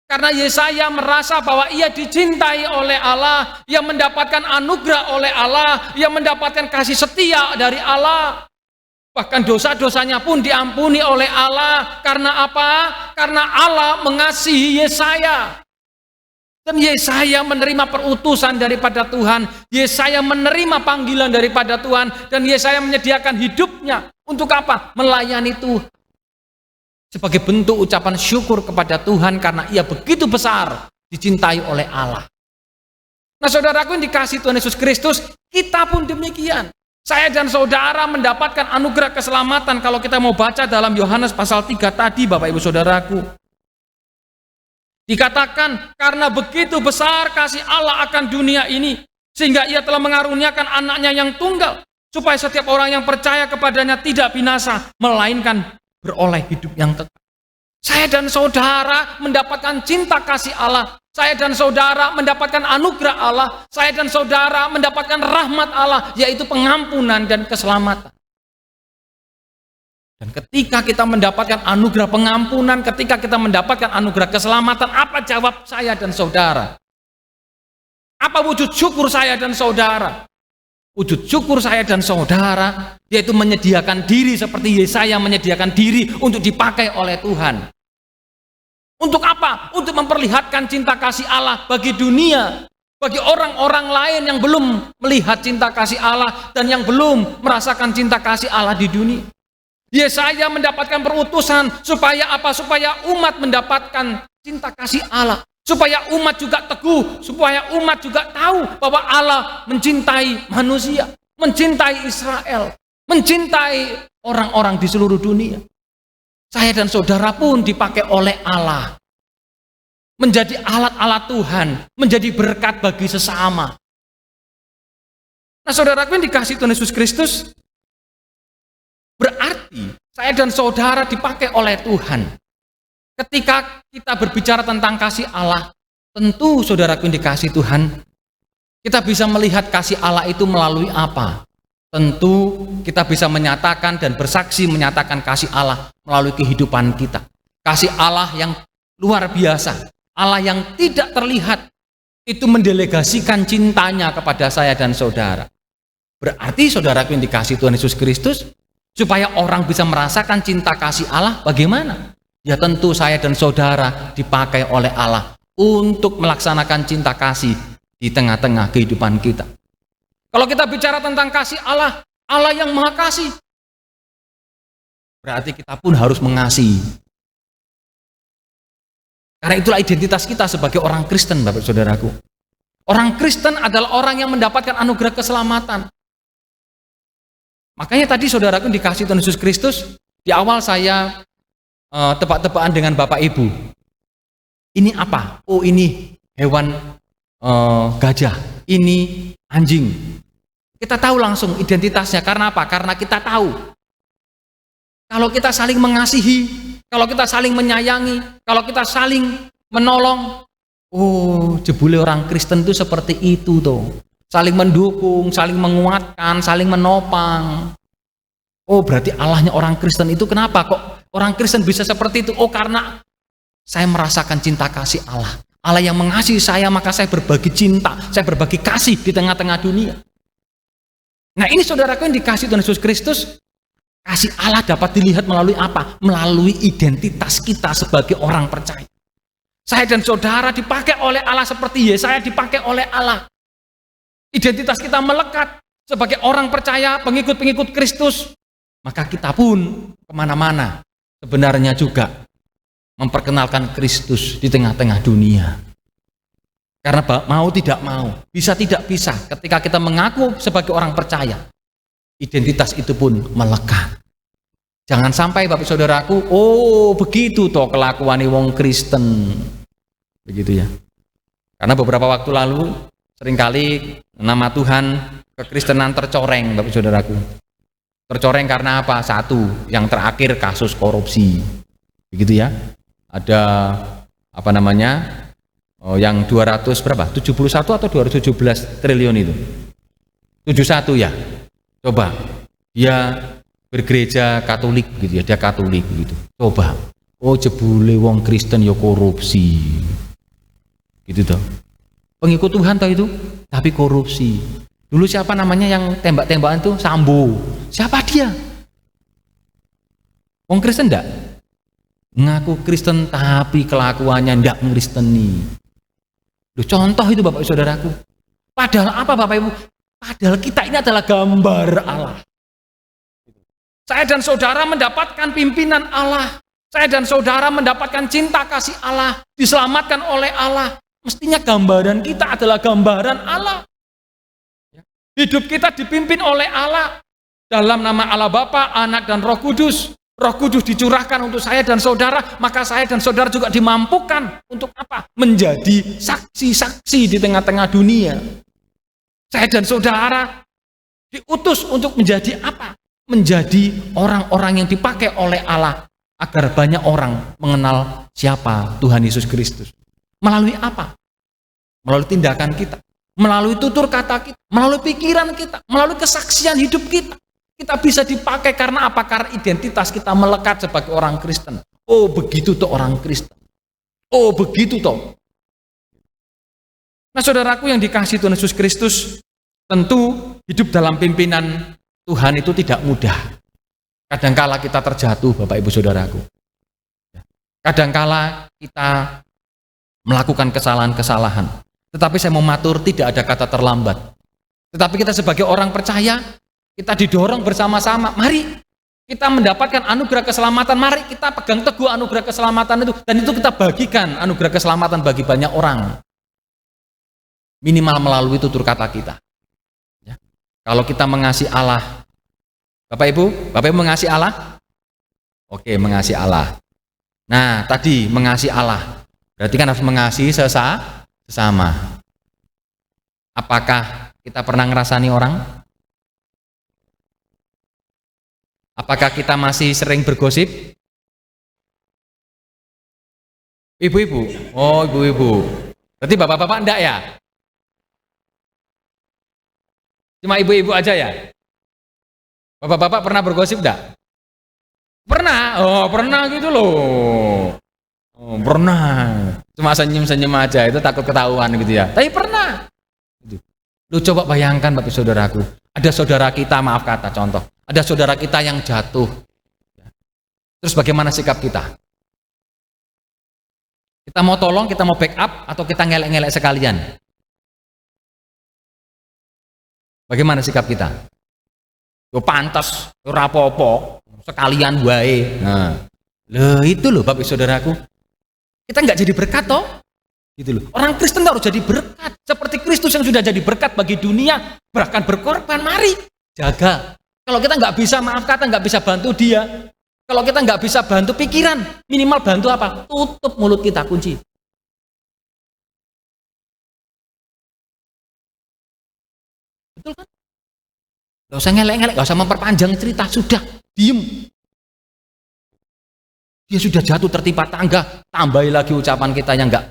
Karena Yesaya merasa bahwa ia dicintai oleh Allah. Ia mendapatkan anugerah oleh Allah. Ia mendapatkan kasih setia dari Allah. Bahkan dosa-dosanya pun diampuni oleh Allah. Karena apa? Karena Allah mengasihi Yesaya. Dan Yesaya menerima perutusan daripada Tuhan. Yesaya menerima panggilan daripada Tuhan. Dan Yesaya menyediakan hidupnya. Untuk apa? Melayani Tuhan. Sebagai bentuk ucapan syukur kepada Tuhan. Karena ia begitu besar dicintai oleh Allah. Nah saudaraku yang dikasihi Tuhan Yesus Kristus, kita pun demikian. Saya dan saudara mendapatkan anugerah keselamatan kalau kita mau baca dalam Yohanes pasal 3 tadi, Bapak Ibu Saudaraku. Dikatakan, karena begitu besar kasih Allah akan dunia ini, sehingga ia telah mengaruniakan anaknya yang tunggal, supaya setiap orang yang percaya kepadanya tidak binasa, melainkan beroleh hidup yang kekal. Saya dan saudara mendapatkan cinta kasih Allah. Saya dan saudara mendapatkan anugerah Allah. Saya dan saudara mendapatkan rahmat Allah, yaitu pengampunan dan keselamatan. Dan ketika kita mendapatkan anugerah pengampunan, ketika kita mendapatkan anugerah keselamatan, apa jawab saya dan saudara? Apa wujud syukur saya dan saudara? Wujud syukur saya dan saudara, yaitu menyediakan diri seperti Yesaya menyediakan diri untuk dipakai oleh Tuhan. Untuk apa? Untuk memperlihatkan cinta kasih Allah bagi dunia, bagi orang-orang lain yang belum melihat cinta kasih Allah dan yang belum merasakan cinta kasih Allah di dunia. Yesaya mendapatkan perutusan supaya apa? Supaya umat mendapatkan cinta kasih Allah. Supaya umat juga teguh, supaya umat juga tahu bahwa Allah mencintai manusia, mencintai Israel, mencintai orang-orang di seluruh dunia. Saya dan saudara pun dipakai oleh Allah. Menjadi alat-alat Tuhan, menjadi berkat bagi sesama. Nah saudaraku yang dikasihi Tuhan Yesus Kristus, berarti saya dan saudara dipakai oleh Tuhan. Ketika kita berbicara tentang kasih Allah, tentu saudaraku yang dikasihi Tuhan, kita bisa melihat kasih Allah itu melalui apa? Tentu kita bisa menyatakan dan bersaksi menyatakan kasih Allah melalui kehidupan kita. Kasih Allah yang luar biasa, Allah yang tidak terlihat, itu mendelegasikan cintanya kepada saya dan saudara. Berarti saudaraku yang dikasihi Tuhan Yesus Kristus, supaya orang bisa merasakan cinta kasih Allah, bagaimana? Ya tentu saya dan saudara dipakai oleh Allah untuk melaksanakan cinta kasih di tengah-tengah kehidupan kita. Kalau kita bicara tentang kasih Allah, Allah yang maha kasih, berarti kita pun harus mengasihi. Karena itulah identitas kita sebagai orang Kristen, Bapak Saudaraku. Orang Kristen adalah orang yang mendapatkan anugerah keselamatan. Makanya tadi saudaraku dikasihi Tuhan Yesus Kristus, di awal saya tebak-tebakan dengan Bapak Ibu. Ini apa? Oh ini hewan gajah, ini anjing. Kita tahu langsung identitasnya. Karena apa? Karena kita tahu. Kalau kita saling mengasihi, kalau kita saling menyayangi, kalau kita saling menolong, oh jebule orang Kristen itu seperti itu tuh. Saling mendukung, saling menguatkan, saling menopang. Oh berarti Allahnya orang Kristen itu kenapa kok orang Kristen bisa seperti itu? Oh karena saya merasakan cinta kasih Allah. Allah yang mengasihi saya, maka saya berbagi cinta, saya berbagi kasih di tengah-tengah dunia. Nah ini saudaraku yang dikasih Tuhan Yesus Kristus, kasih Allah dapat dilihat melalui apa? Melalui identitas kita sebagai orang percaya. Saya dan saudara dipakai oleh Allah seperti Yesaya dipakai oleh Allah. Identitas kita melekat sebagai orang percaya, pengikut-pengikut Kristus. Maka kita pun kemana-mana sebenarnya juga memperkenalkan Kristus di tengah-tengah dunia. Karena mau tidak mau, bisa tidak bisa, ketika kita mengaku sebagai orang percaya, identitas itu pun melekat. Jangan sampai Bapak Saudaraku, oh begitu toh kelakuan wong Kristen. Begitu ya. Karena beberapa waktu lalu seringkali nama Tuhan kekristenan tercoreng Bapak Saudaraku. Tercoreng karena apa? Satu, yang terakhir kasus korupsi. Begitu ya. Ada apa namanya? Oh, yang 200 berapa? 71 atau 217 triliun itu? 71 ya. Coba. Dia bergereja Katolik gitu ya, dia Katolik gitu. Coba. Oh, jebule wong Kristen ya korupsi. Gitu toh. Pengikut Tuhan toh itu, tapi korupsi. Dulu siapa namanya yang tembak-tembakan tuh? Sambo. Siapa dia? Wong Kristen enggak? Ngaku Kristen tapi kelakuannya enggak ngristeni. Loh, contoh itu Bapak Saudaraku. Padahal apa Bapak Ibu? Padahal kita ini adalah gambar Allah. Saya dan saudara mendapatkan pimpinan Allah. Saya dan saudara mendapatkan cinta kasih Allah. Diselamatkan oleh Allah. Mestinya gambaran kita adalah gambaran Allah. Hidup kita dipimpin oleh Allah. Dalam nama Allah Bapa, Anak, dan Roh Kudus. Roh Kudus dicurahkan untuk saya dan saudara, maka saya dan saudara juga dimampukan untuk apa? Menjadi saksi-saksi di tengah-tengah dunia. Saya dan saudara diutus untuk menjadi apa? Menjadi orang-orang yang dipakai oleh Allah agar banyak orang mengenal siapa Tuhan Yesus Kristus. Melalui apa? Melalui tindakan kita, melalui tutur kata kita, melalui pikiran kita, melalui kesaksian hidup kita. Kita bisa dipakai karena apa? Karena identitas kita melekat sebagai orang Kristen. Oh begitu tuh orang Kristen. Oh begitu toh. Nah saudaraku yang dikasihi Tuhan Yesus Kristus, tentu hidup dalam pimpinan Tuhan itu tidak mudah. Kadangkala kita terjatuh Bapak Ibu Saudaraku. Kadangkala kita melakukan kesalahan-kesalahan. Tetapi saya mau matur, tidak ada kata terlambat. Tetapi kita sebagai orang percaya, kita didorong bersama-sama. Mari kita mendapatkan anugerah keselamatan. Mari kita pegang teguh anugerah keselamatan itu. Dan itu kita bagikan anugerah keselamatan bagi banyak orang. Minimal melalui tutur kata kita. Ya. Kalau kita mengasihi Allah. Bapak Ibu mengasihi Allah? Oke, mengasihi Allah. Nah, tadi mengasihi Allah. Berarti kan harus mengasihi sesama. Apakah kita pernah ngerasani orang? Apakah kita masih sering bergosip? Ibu-ibu? Oh, ibu-ibu. Berarti bapak-bapak enggak ya? Cuma ibu-ibu aja ya? Bapak-bapak pernah bergosip enggak? Pernah? Oh, pernah gitu loh. Oh, pernah. Cuma senyum-senyum aja, itu takut ketahuan gitu ya. Tapi pernah. Lu coba bayangkan Bapak Saudaraku. Ada saudara kita, maaf kata contoh. Ada saudara kita yang jatuh. Terus bagaimana sikap kita? Kita mau tolong, kita mau backup, atau kita ngelek-ngelek sekalian? Bagaimana sikap kita? Yo pantas, yo rapopo, sekalian wae. Nah, loh itu loh Bapak Saudaraku. Kita nggak jadi berkat toh? Gitu loh. Orang Kristen harus jadi berkat. Seperti Kristus yang sudah jadi berkat bagi dunia, bahkan berkorban. Mari jaga. Kalau kita nggak bisa, maaf kata, nggak bisa bantu dia. Kalau kita nggak bisa bantu pikiran, minimal bantu apa? Tutup mulut kita, kunci. Betul kan? Gak usah ngelek-ngelek, gak usah memperpanjang cerita, sudah, diem. Dia sudah jatuh tertimpa tangga, tambahi lagi ucapan kita yang nggak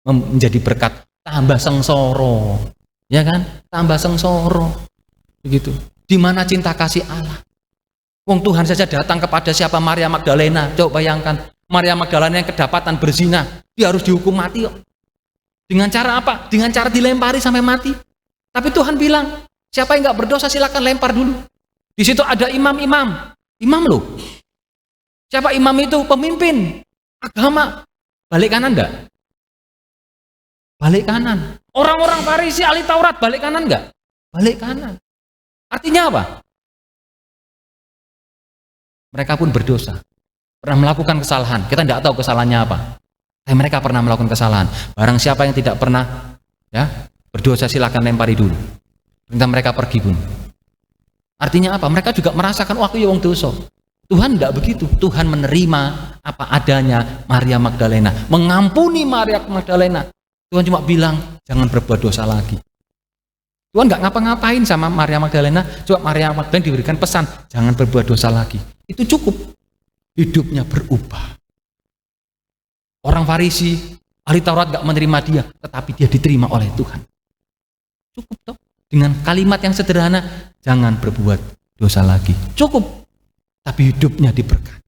menjadi berkat, tambah sengsoro, ya kan? Tambah sengsoro, begitu. Di mana cinta kasih Allah? Wong Tuhan saja datang kepada siapa? Maria Magdalena. Coba bayangkan, Maria Magdalena yang kedapatan berzina, dia harus dihukum mati kok. Dengan cara apa? Dengan cara dilempari sampai mati. Tapi Tuhan bilang, siapa yang nggak berdosa silakan lempar dulu. Di situ ada imam-imam. Imam loh. Siapa imam itu? Pemimpin agama. Balik kanan enggak? Balik kanan. Orang-orang Farisi, ahli Taurat, balik kanan enggak? Balik kanan. Artinya apa? Mereka pun berdosa. Pernah melakukan kesalahan. Kita tidak tahu kesalahannya apa. Tapi mereka pernah melakukan kesalahan. Barang siapa yang tidak pernah berdosa silakan lempari dulu. Perintah mereka pergi pun. Artinya apa? Mereka juga merasakan, wah aku ya wong dosa. Tuhan tidak begitu. Tuhan menerima apa adanya Maria Magdalena. Mengampuni Maria Magdalena. Tuhan cuma bilang, jangan berbuat dosa lagi. Tuhan nggak ngapa-ngapain sama Maria Magdalena. Coba Maria Magdalena diberikan pesan, jangan berbuat dosa lagi. Itu cukup. Hidupnya berubah. Orang Farisi, ahli Taurat nggak menerima dia, tetapi dia diterima oleh Tuhan. Cukup toh. Dengan kalimat yang sederhana, jangan berbuat dosa lagi. Cukup. Tapi hidupnya diberkati.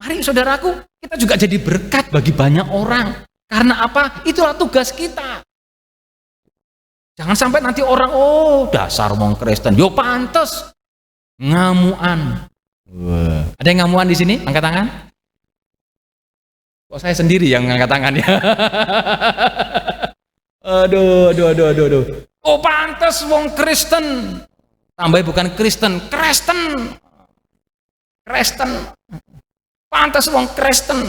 Mari saudaraku, kita juga jadi berkat bagi banyak orang. Karena apa? Itulah tugas kita. Jangan sampai nanti orang, oh dasar wong Kristen, yo pantes ngamuan. Wah. Ada yang ngamuan di sini? Angkat tangan. Kok saya sendiri yang angkat tangan ya? Aduh. Oh pantes wong Kristen. Tambah bukan Kristen, Kristen. Pantes wong Kristen.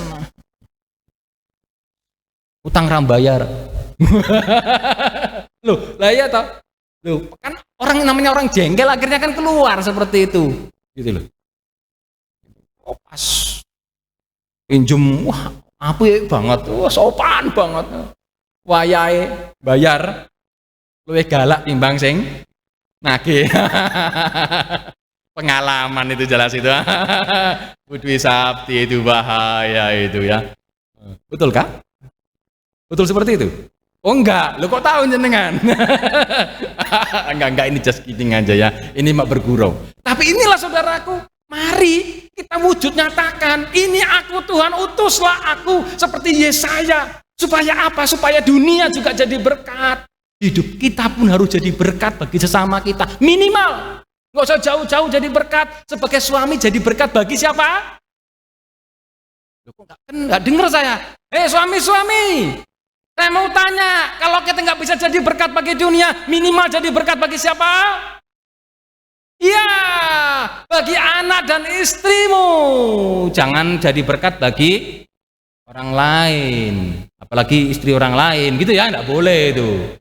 Utang rambayar. Loh, lah iya toh. Loh, kan orang namanya orang jengkel akhirnya kan keluar seperti itu. Gitu loh. Oh pas. Pinjem, wah, apik banget. Wah, sopan banget. Wayahe bayar luwih galak timbang sing nagih. Pengalaman itu jelas itu. Budwi Sabti itu bahaya itu ya. Betul kah? Betul seperti itu? Oh enggak, lo kok tahu jenengan? enggak, ini just kidding aja ya. Ini mak bergurau. Tapi inilah saudaraku, mari kita wujud nyatakan, ini aku Tuhan, utuslah aku seperti Yesaya. Supaya apa? Supaya dunia juga jadi berkat. Hidup kita pun harus jadi berkat bagi sesama kita. Minimal. Nggak usah jauh-jauh jadi berkat. Sebagai suami jadi berkat bagi siapa? Loh, kok nggak dengar saya? Suami-suami. Saya mau tanya, kalau kita nggak bisa jadi berkat bagi dunia, minimal jadi berkat bagi siapa? Iya, bagi anak dan istrimu. Jangan jadi berkat bagi orang lain, apalagi istri orang lain, gitu ya, nggak boleh itu.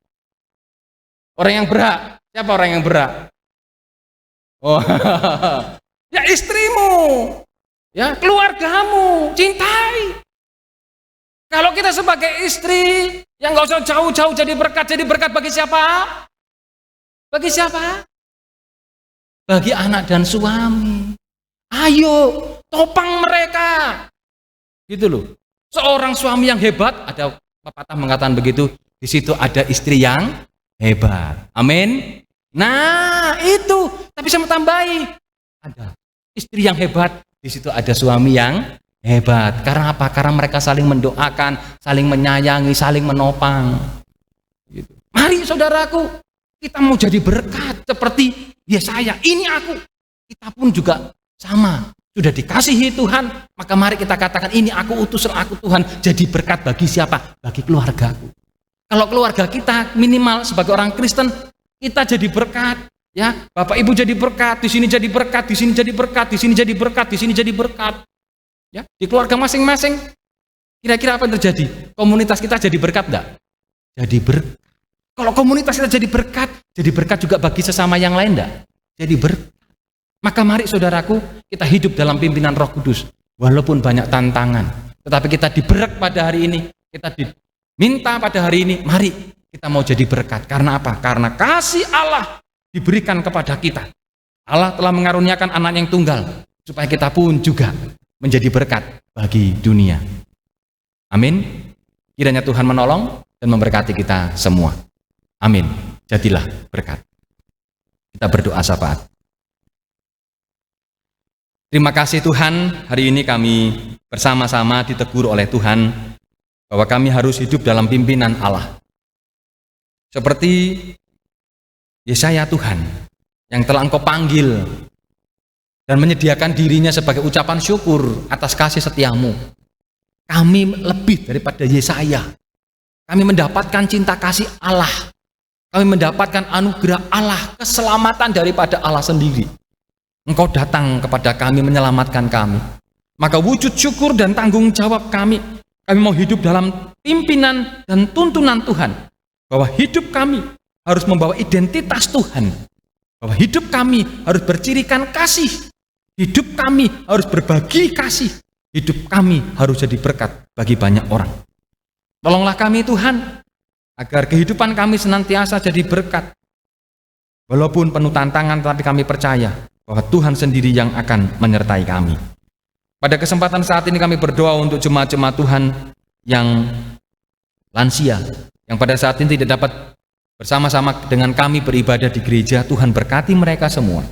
Orang yang berhak, siapa orang yang berhak? Oh, ya istrimu, ya keluargamu, cintai. Kalau kita sebagai istri yang nggak usah jauh-jauh jadi berkat bagi siapa? Bagi siapa? Bagi anak dan suami. Ayo, topang mereka. Gitu loh. Seorang suami yang hebat, ada pepatah mengatakan begitu, di situ ada istri yang hebat. Amin. Nah, itu. Tapi saya mau tambahi, ada istri yang hebat, di situ ada suami yang hebat. Karena apa? Karena mereka saling mendoakan, saling menyayangi, saling menopang. Gitu. Mari saudaraku, kita mau jadi berkat seperti Yesaya. Ini aku. Kita pun juga sama. Sudah dikasihi Tuhan, maka mari kita katakan, ini aku utuslah aku Tuhan. Jadi berkat bagi siapa? Bagi keluargaku. Kalau keluarga kita minimal sebagai orang Kristen, kita jadi berkat. Ya, Bapak Ibu jadi berkat, di sini jadi berkat, di sini jadi berkat, di sini jadi berkat, di sini jadi berkat. Ya, di keluarga masing-masing. Kira-kira apa yang terjadi? Komunitas kita jadi berkat enggak? Jadi berkat. Kalau komunitas kita jadi berkat juga bagi sesama yang lain enggak? Jadi berkat. Maka mari saudaraku, kita hidup dalam pimpinan Roh Kudus. Walaupun banyak tantangan, tetapi kita diberkat pada hari ini, kita diminta pada hari ini, mari kita mau jadi berkat. Karena apa? Karena kasih Allah diberikan kepada kita. Allah telah mengaruniakan anak yang tunggal, supaya kita pun juga menjadi berkat bagi dunia. Amin. Kiranya Tuhan menolong dan memberkati kita semua. Amin. Jadilah berkat. Kita berdoa syafaat. Terima kasih Tuhan, hari ini kami bersama-sama ditegur oleh Tuhan bahwa kami harus hidup dalam pimpinan Allah. Seperti Yesaya Tuhan yang telah Engkau panggil dan menyediakan dirinya sebagai ucapan syukur atas kasih setiamu. Kami lebih daripada Yesaya. Kami mendapatkan cinta kasih Allah. Kami mendapatkan anugerah Allah, keselamatan daripada Allah sendiri. Engkau datang kepada kami menyelamatkan kami. Maka wujud syukur dan tanggung jawab kami mau hidup dalam pimpinan dan tuntunan Tuhan. Bahwa hidup kami harus membawa identitas Tuhan. Bahwa hidup kami harus bercirikan kasih. Hidup kami harus berbagi kasih. Hidup kami harus jadi berkat bagi banyak orang. Tolonglah kami Tuhan, agar kehidupan kami senantiasa jadi berkat. Walaupun penuh tantangan, tapi kami percaya bahwa Tuhan sendiri yang akan menyertai kami. Pada kesempatan saat ini kami berdoa untuk jemaat-jemaat Tuhan yang lansia, yang pada saat ini tidak dapat bersama-sama dengan kami beribadah di gereja. Tuhan berkati mereka semua,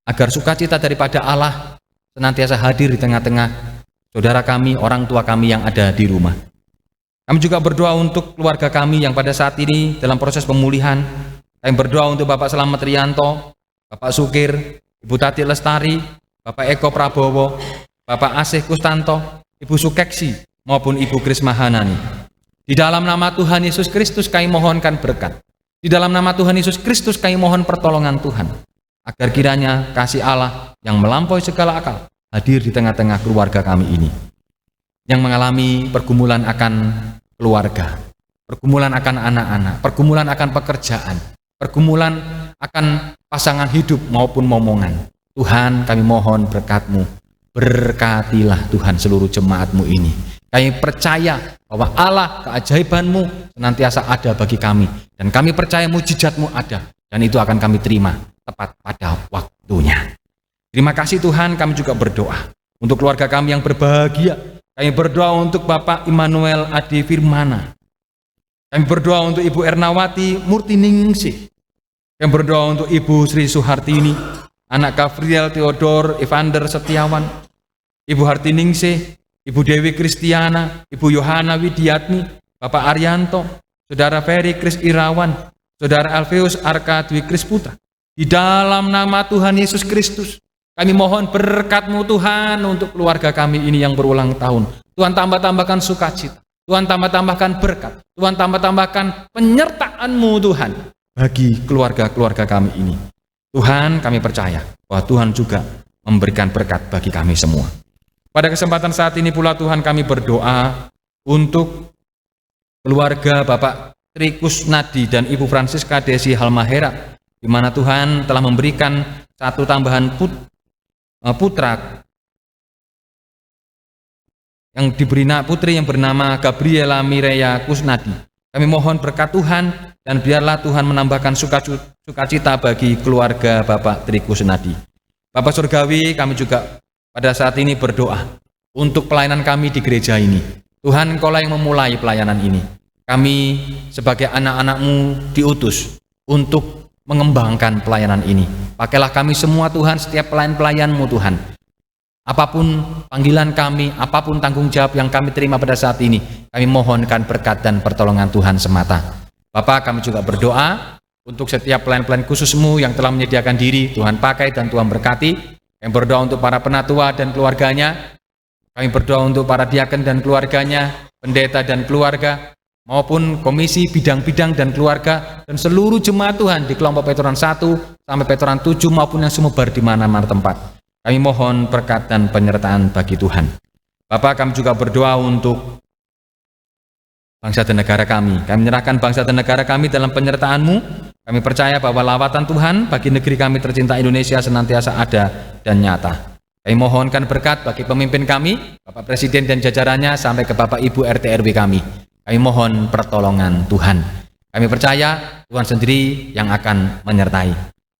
agar sukacita daripada Allah senantiasa hadir di tengah-tengah saudara kami, orang tua kami yang ada di rumah. Kami juga berdoa untuk keluarga kami yang pada saat ini dalam proses pemulihan. Kami berdoa untuk Bapak Slamet Rianto, Bapak Sukir, Ibu Tati Lestari, Bapak Eko Prabowo, Bapak Asih Kustanto, Ibu Sukeksi, maupun Ibu Krisma Hanani. Di dalam nama Tuhan Yesus Kristus kami mohonkan berkat. Di dalam nama Tuhan Yesus Kristus kami mohon pertolongan Tuhan. Agar kiranya kasih Allah yang melampaui segala akal hadir di tengah-tengah keluarga kami ini. Yang mengalami pergumulan akan keluarga, pergumulan akan anak-anak, pergumulan akan pekerjaan, pergumulan akan pasangan hidup maupun momongan. Tuhan, kami mohon berkat-Mu. Berkatilah Tuhan seluruh jemaat-Mu ini. Kami percaya bahwa Allah, keajaiban-Mu senantiasa ada bagi kami. Dan kami percaya mujizat-Mu ada. Dan itu akan kami terima tepat pada waktunya. Terima kasih Tuhan, kami juga berdoa untuk keluarga kami yang berbahagia. Kami berdoa untuk Bapak Immanuel Adi Firmana. Kami berdoa untuk Ibu Ernawati Murtiningsih. Kami berdoa untuk Ibu Sri Suhartini, anak Gabriel Theodor Evander Setiawan, Ibu Hartiningsih, Ibu Dewi Kristiana, Ibu Yohana Widiatmi, Bapak Arianto, Saudara Ferry Kris Irawan, Saudara Alfeus Arka Dwi Kris Putra. Di dalam nama Tuhan Yesus Kristus, kami mohon berkat-Mu Tuhan untuk keluarga kami ini yang berulang tahun. Tuhan tambah-tambahkan sukacita, Tuhan tambah-tambahkan berkat, Tuhan tambah-tambahkan penyertaan-Mu Tuhan bagi keluarga-keluarga kami ini. Tuhan, kami percaya bahwa Tuhan juga memberikan berkat bagi kami semua. Pada kesempatan saat ini pula Tuhan kami berdoa untuk keluarga Bapak Tri Kusnadi dan Ibu Francisca Desi Halmahera, di mana Tuhan telah memberikan satu tambahan putra yang diberi putri yang bernama Gabriela Mireya Kusnadi. Kami mohon berkat Tuhan dan biarlah Tuhan menambahkan sukacita bagi keluarga Bapak Tri Kusnadi. Bapak Surgawi, kami juga pada saat ini berdoa untuk pelayanan kami di gereja ini. Tuhan, Engkaulah yang memulai pelayanan ini. Kami sebagai anak-anak-Mu diutus untuk mengembangkan pelayanan ini. Pakailah kami semua Tuhan, setiap pelayan-pelayan-Mu Tuhan. Apapun panggilan kami, apapun tanggung jawab yang kami terima pada saat ini, kami mohonkan berkat dan pertolongan Tuhan semata. Bapak, kami juga berdoa untuk setiap pelayan-pelayan khusus-Mu yang telah menyediakan diri, Tuhan pakai dan Tuhan berkati. Kami berdoa untuk para penatua dan keluarganya. Kami berdoa untuk para diaken dan keluarganya, pendeta dan keluarga, maupun komisi bidang-bidang dan keluarga, dan seluruh jemaat Tuhan di kelompok Veteran 1 sampai Veteran 7 maupun yang semebar di mana-mana tempat. Kami mohon berkat dan penyertaan bagi Tuhan. Bapak, kami juga berdoa untuk bangsa dan negara kami. Kami menyerahkan bangsa dan negara kami dalam penyertaan-Mu. Kami percaya bahwa lawatan Tuhan bagi negeri kami tercinta Indonesia senantiasa ada dan nyata. Kami mohonkan berkat bagi pemimpin kami, Bapak Presiden dan jajarannya, sampai ke Bapak Ibu RT RW kami. Kami mohon pertolongan Tuhan. Kami percaya Tuhan sendiri yang akan menyertai.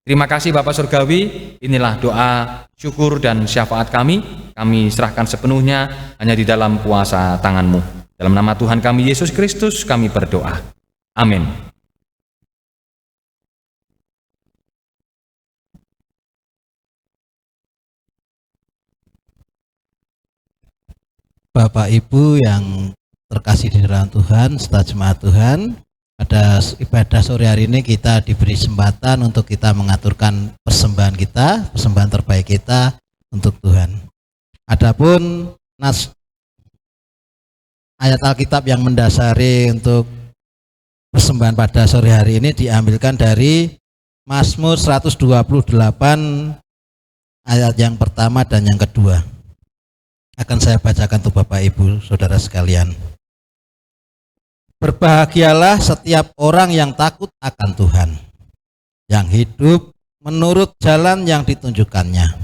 Terima kasih Bapak Surgawi, inilah doa, syukur dan syafaat kami. Kami serahkan sepenuhnya hanya di dalam kuasa tangan-Mu. Dalam nama Tuhan kami Yesus Kristus kami berdoa. Amin. Bapak Ibu yang terkasih di dalam Tuhan, serta jemaat Tuhan, pada ibadah sore hari ini kita diberi kesempatan untuk kita mengaturkan persembahan kita, persembahan terbaik kita untuk Tuhan. Adapun ayat Alkitab yang mendasari untuk persembahan pada sore hari ini diambilkan dari Mazmur 128 ayat yang pertama dan yang kedua. Akan saya bacakan untuk Bapak Ibu Saudara sekalian. Berbahagialah setiap orang yang takut akan Tuhan, yang hidup menurut jalan yang ditunjukkannya.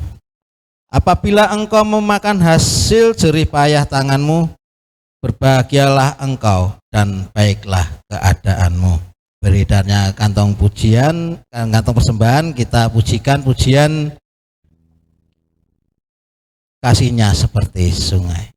Apabila engkau memakan hasil jerih payah tanganmu, berbahagialah engkau dan baiklah keadaanmu. Beredarnya kantong pujian, kantong persembahan, kita pujikan pujian kasihnya seperti sungai.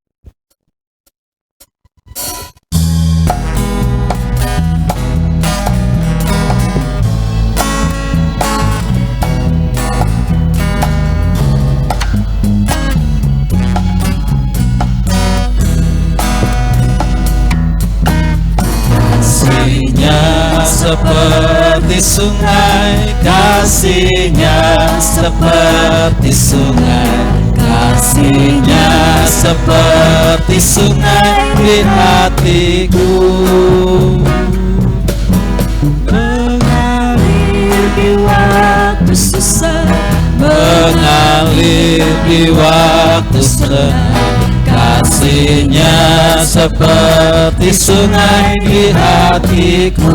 Seperti sungai, kasihnya seperti sungai, kasihnya seperti sungai di hatiku, mengalir di waktu susah, mengalir di waktu senang. Kasihnya seperti sungai di hatiku.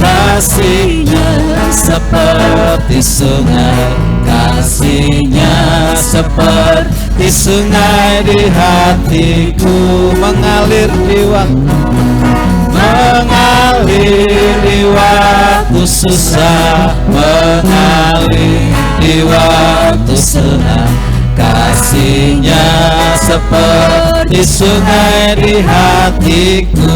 Kasihnya seperti sungai, kasihnya seperti sungai di hatiku, mengalir di waktu susah, mengalir di waktu senang. Kasihnya seperti sungai di hatiku.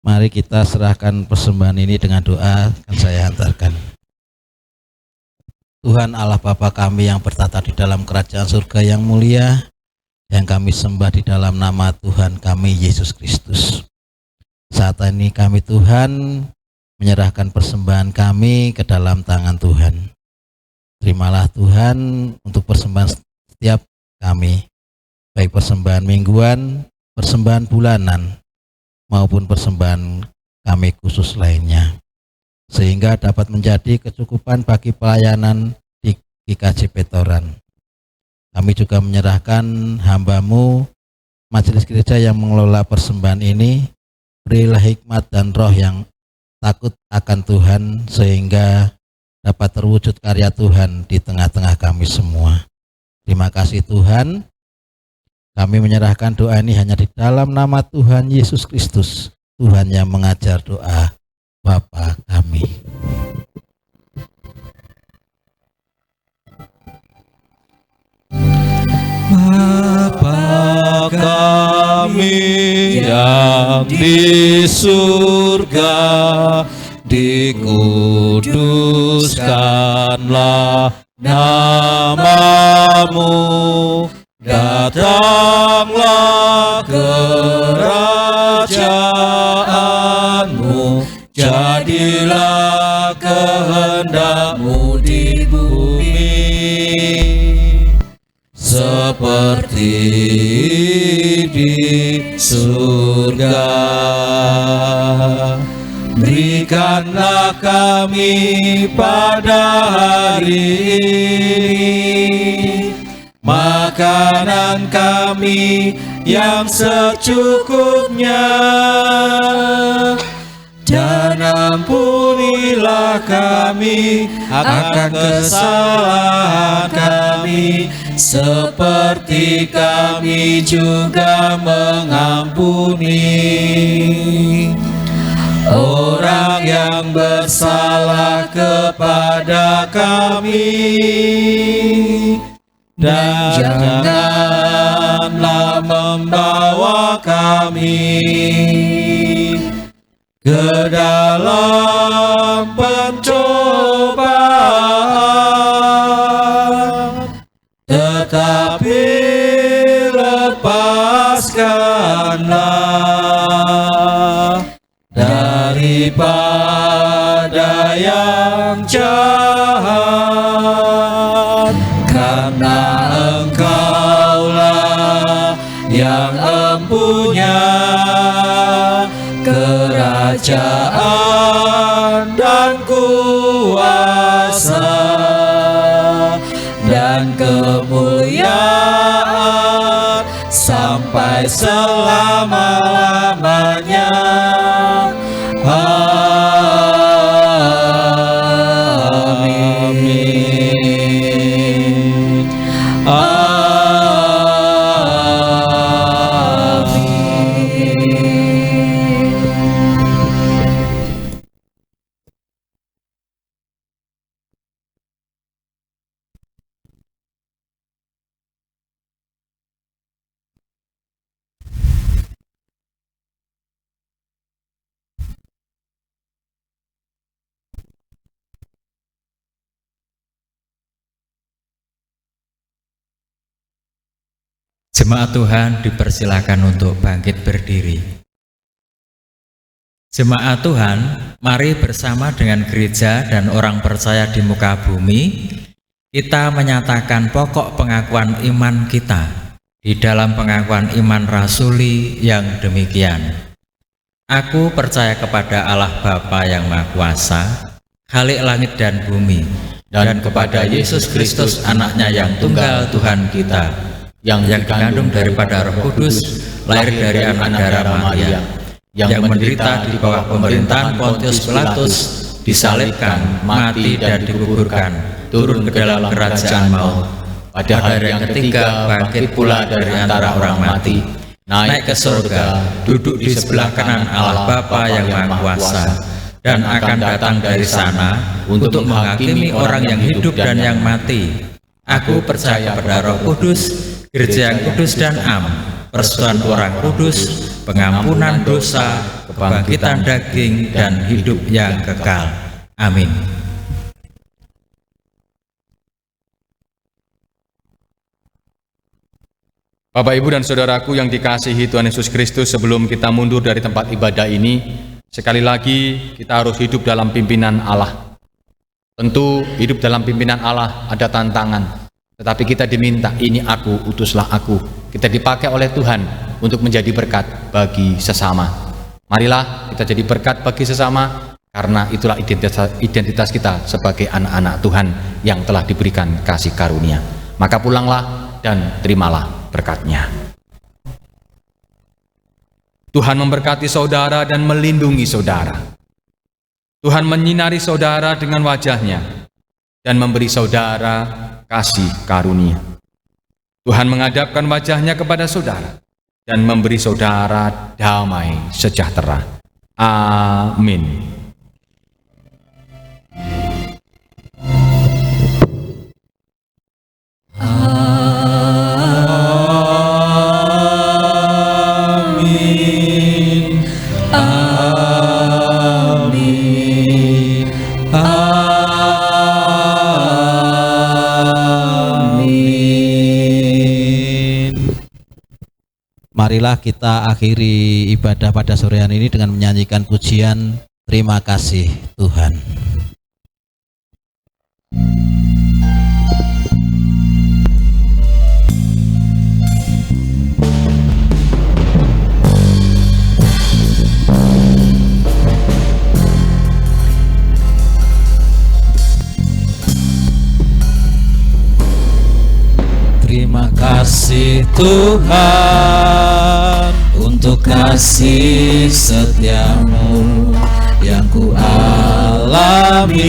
Mari kita serahkan persembahan ini dengan doa, akan saya hantarkan. Tuhan Allah Bapa kami yang bertata di dalam kerajaan surga yang mulia, yang kami sembah di dalam nama Tuhan kami Yesus Kristus. Saat ini kami Tuhan menyerahkan persembahan kami ke dalam tangan Tuhan. Terimalah Tuhan untuk persembahan setiap kami, baik persembahan mingguan, persembahan bulanan, maupun persembahan kami khusus lainnya, sehingga dapat menjadi kecukupan bagi pelayanan di GKJ Petoran. Kami juga menyerahkan hamba-Mu, majelis gereja yang mengelola persembahan ini, berilah hikmat dan roh yang takut akan Tuhan, sehingga dapat terwujud karya Tuhan di tengah-tengah kami semua. Terima kasih Tuhan. Kami menyerahkan doa ini hanya di dalam nama Tuhan Yesus Kristus, Tuhan yang mengajar doa Bapa kami. Bapa kami yang di surga, dikuduskanlah namamu, datanglah kerajaanmu, jadilah kehendak-Mu di bumi seperti di surga. Berikanlah kami pada hari ini makanan kami yang secukupnya, dan ampunilah kami akan kesalahan kami, seperti kami juga mengampuni orang yang bersalah kepada kami. Dan janganlah membawa kami ke dalam pencobaan, tetapi lepaskanlah daripada yang jahat, karena Engkaulah yang empunya kerajaan dan kuasa dan kemuliaan sampai selama-lamanya. Amin. Jemaat Tuhan dipersilakan untuk bangkit berdiri. Jemaat Tuhan, mari bersama dengan gereja dan orang percaya di muka bumi, kita menyatakan pokok pengakuan iman kita di dalam pengakuan iman rasuli yang demikian. Aku percaya kepada Allah Bapa yang Maha Kuasa, Khalik langit dan bumi, dan kepada Yesus Kristus anaknya yang tunggal Tuhan kita, yang dikandung daripada Roh Kudus, lahir dari anak darah Maria, yang menderita di bawah pemerintahan Pontius Pilatus, disalibkan, mati dan dikuburkan, turun ke dalam kerajaan maut. Pada hari yang ketiga bangkit pula dari antara orang mati, naik ke surga, duduk di sebelah kanan Allah Bapa yang Maha Kuasa, dan akan datang dari sana untuk menghakimi orang yang hidup dan yang mati. Aku percaya pada Roh Kudus, Gereja yang kudus dan am, persekutuan orang kudus, pengampunan dosa, kebangkitan daging, dan hidup yang kekal. Amin. Bapak, Ibu, dan Saudaraku yang dikasihi Tuhan Yesus Kristus, sebelum kita mundur dari tempat ibadah ini, sekali lagi kita harus hidup dalam pimpinan Allah. Tentu hidup dalam pimpinan Allah ada tantangan, tetapi kita diminta, ini aku, utuslah aku. Kita dipakai oleh Tuhan untuk menjadi berkat bagi sesama. Marilah kita jadi berkat bagi sesama, karena itulah identitas kita sebagai anak-anak Tuhan yang telah diberikan kasih karunia. Maka pulanglah dan terimalah berkatnya. Tuhan memberkati saudara dan melindungi saudara. Tuhan menyinari saudara dengan wajahnya dan memberi saudara kasih karunia. Tuhan menghadapkan wajahnya kepada saudara dan memberi saudara damai sejahtera. Amin. Marilah kita akhiri ibadah pada sore hari ini dengan menyanyikan pujian Terima Kasih Tuhan. Tuhan, untuk kasih setiamu yang ku alami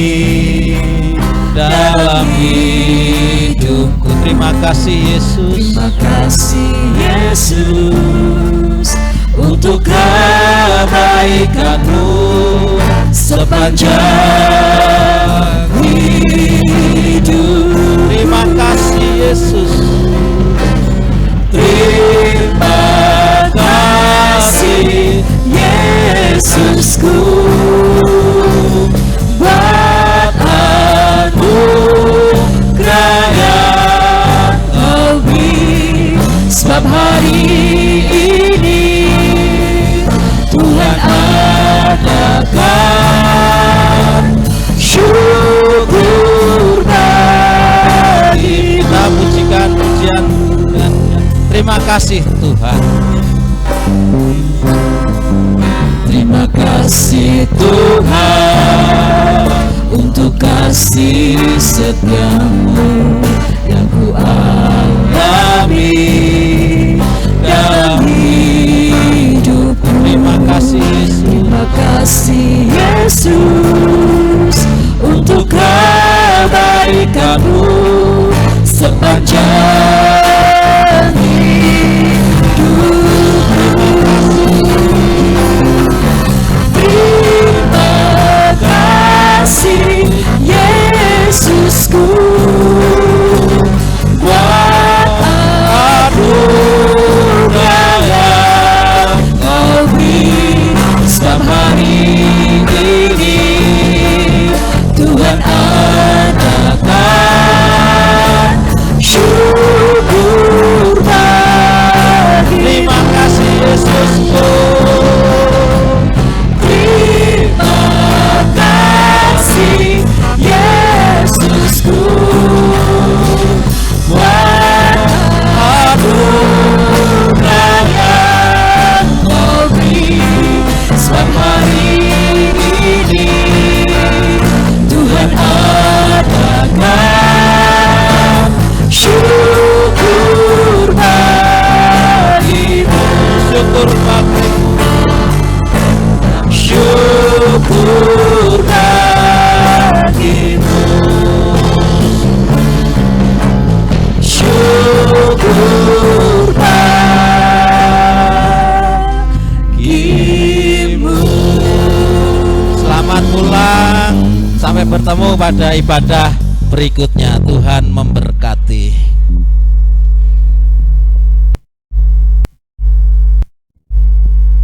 dalam hidupku. Terima kasih Yesus. Terima kasih Yesus untuk kebaikan-Mu sepanjang hidup. Terima kasih Yesus. Terima kasih Yesusku buat anugerah yang Kau beri, sebab hari ini Tuhan adakan syukur bagi. Kita pujikan pujian dengan terima kasih Tuhan. Terima kasih Tuhan untuk kasih setiamu yang ku alami dalam hidupku. Terima kasih Yesus. Terima kasih Yesus untuk kebaikan-Mu sepanjang hidup. Terima kasih Yesusku buat anugerah yang Kau beri, sebab hari ini Tuhan adakan syukur bagi. Terima kasih Yesusku. Terima kasih Yesusku buat anugerah yang Kau beri, sebab hari ini Tuhan adakan syukur bagi-Mu. Syukur bagimu. Syukur bagi-Mu. Syukur bagi-Mu. Selamat pulang. Sampai bertemu pada ibadah berikutnya. Tuhan memberkati.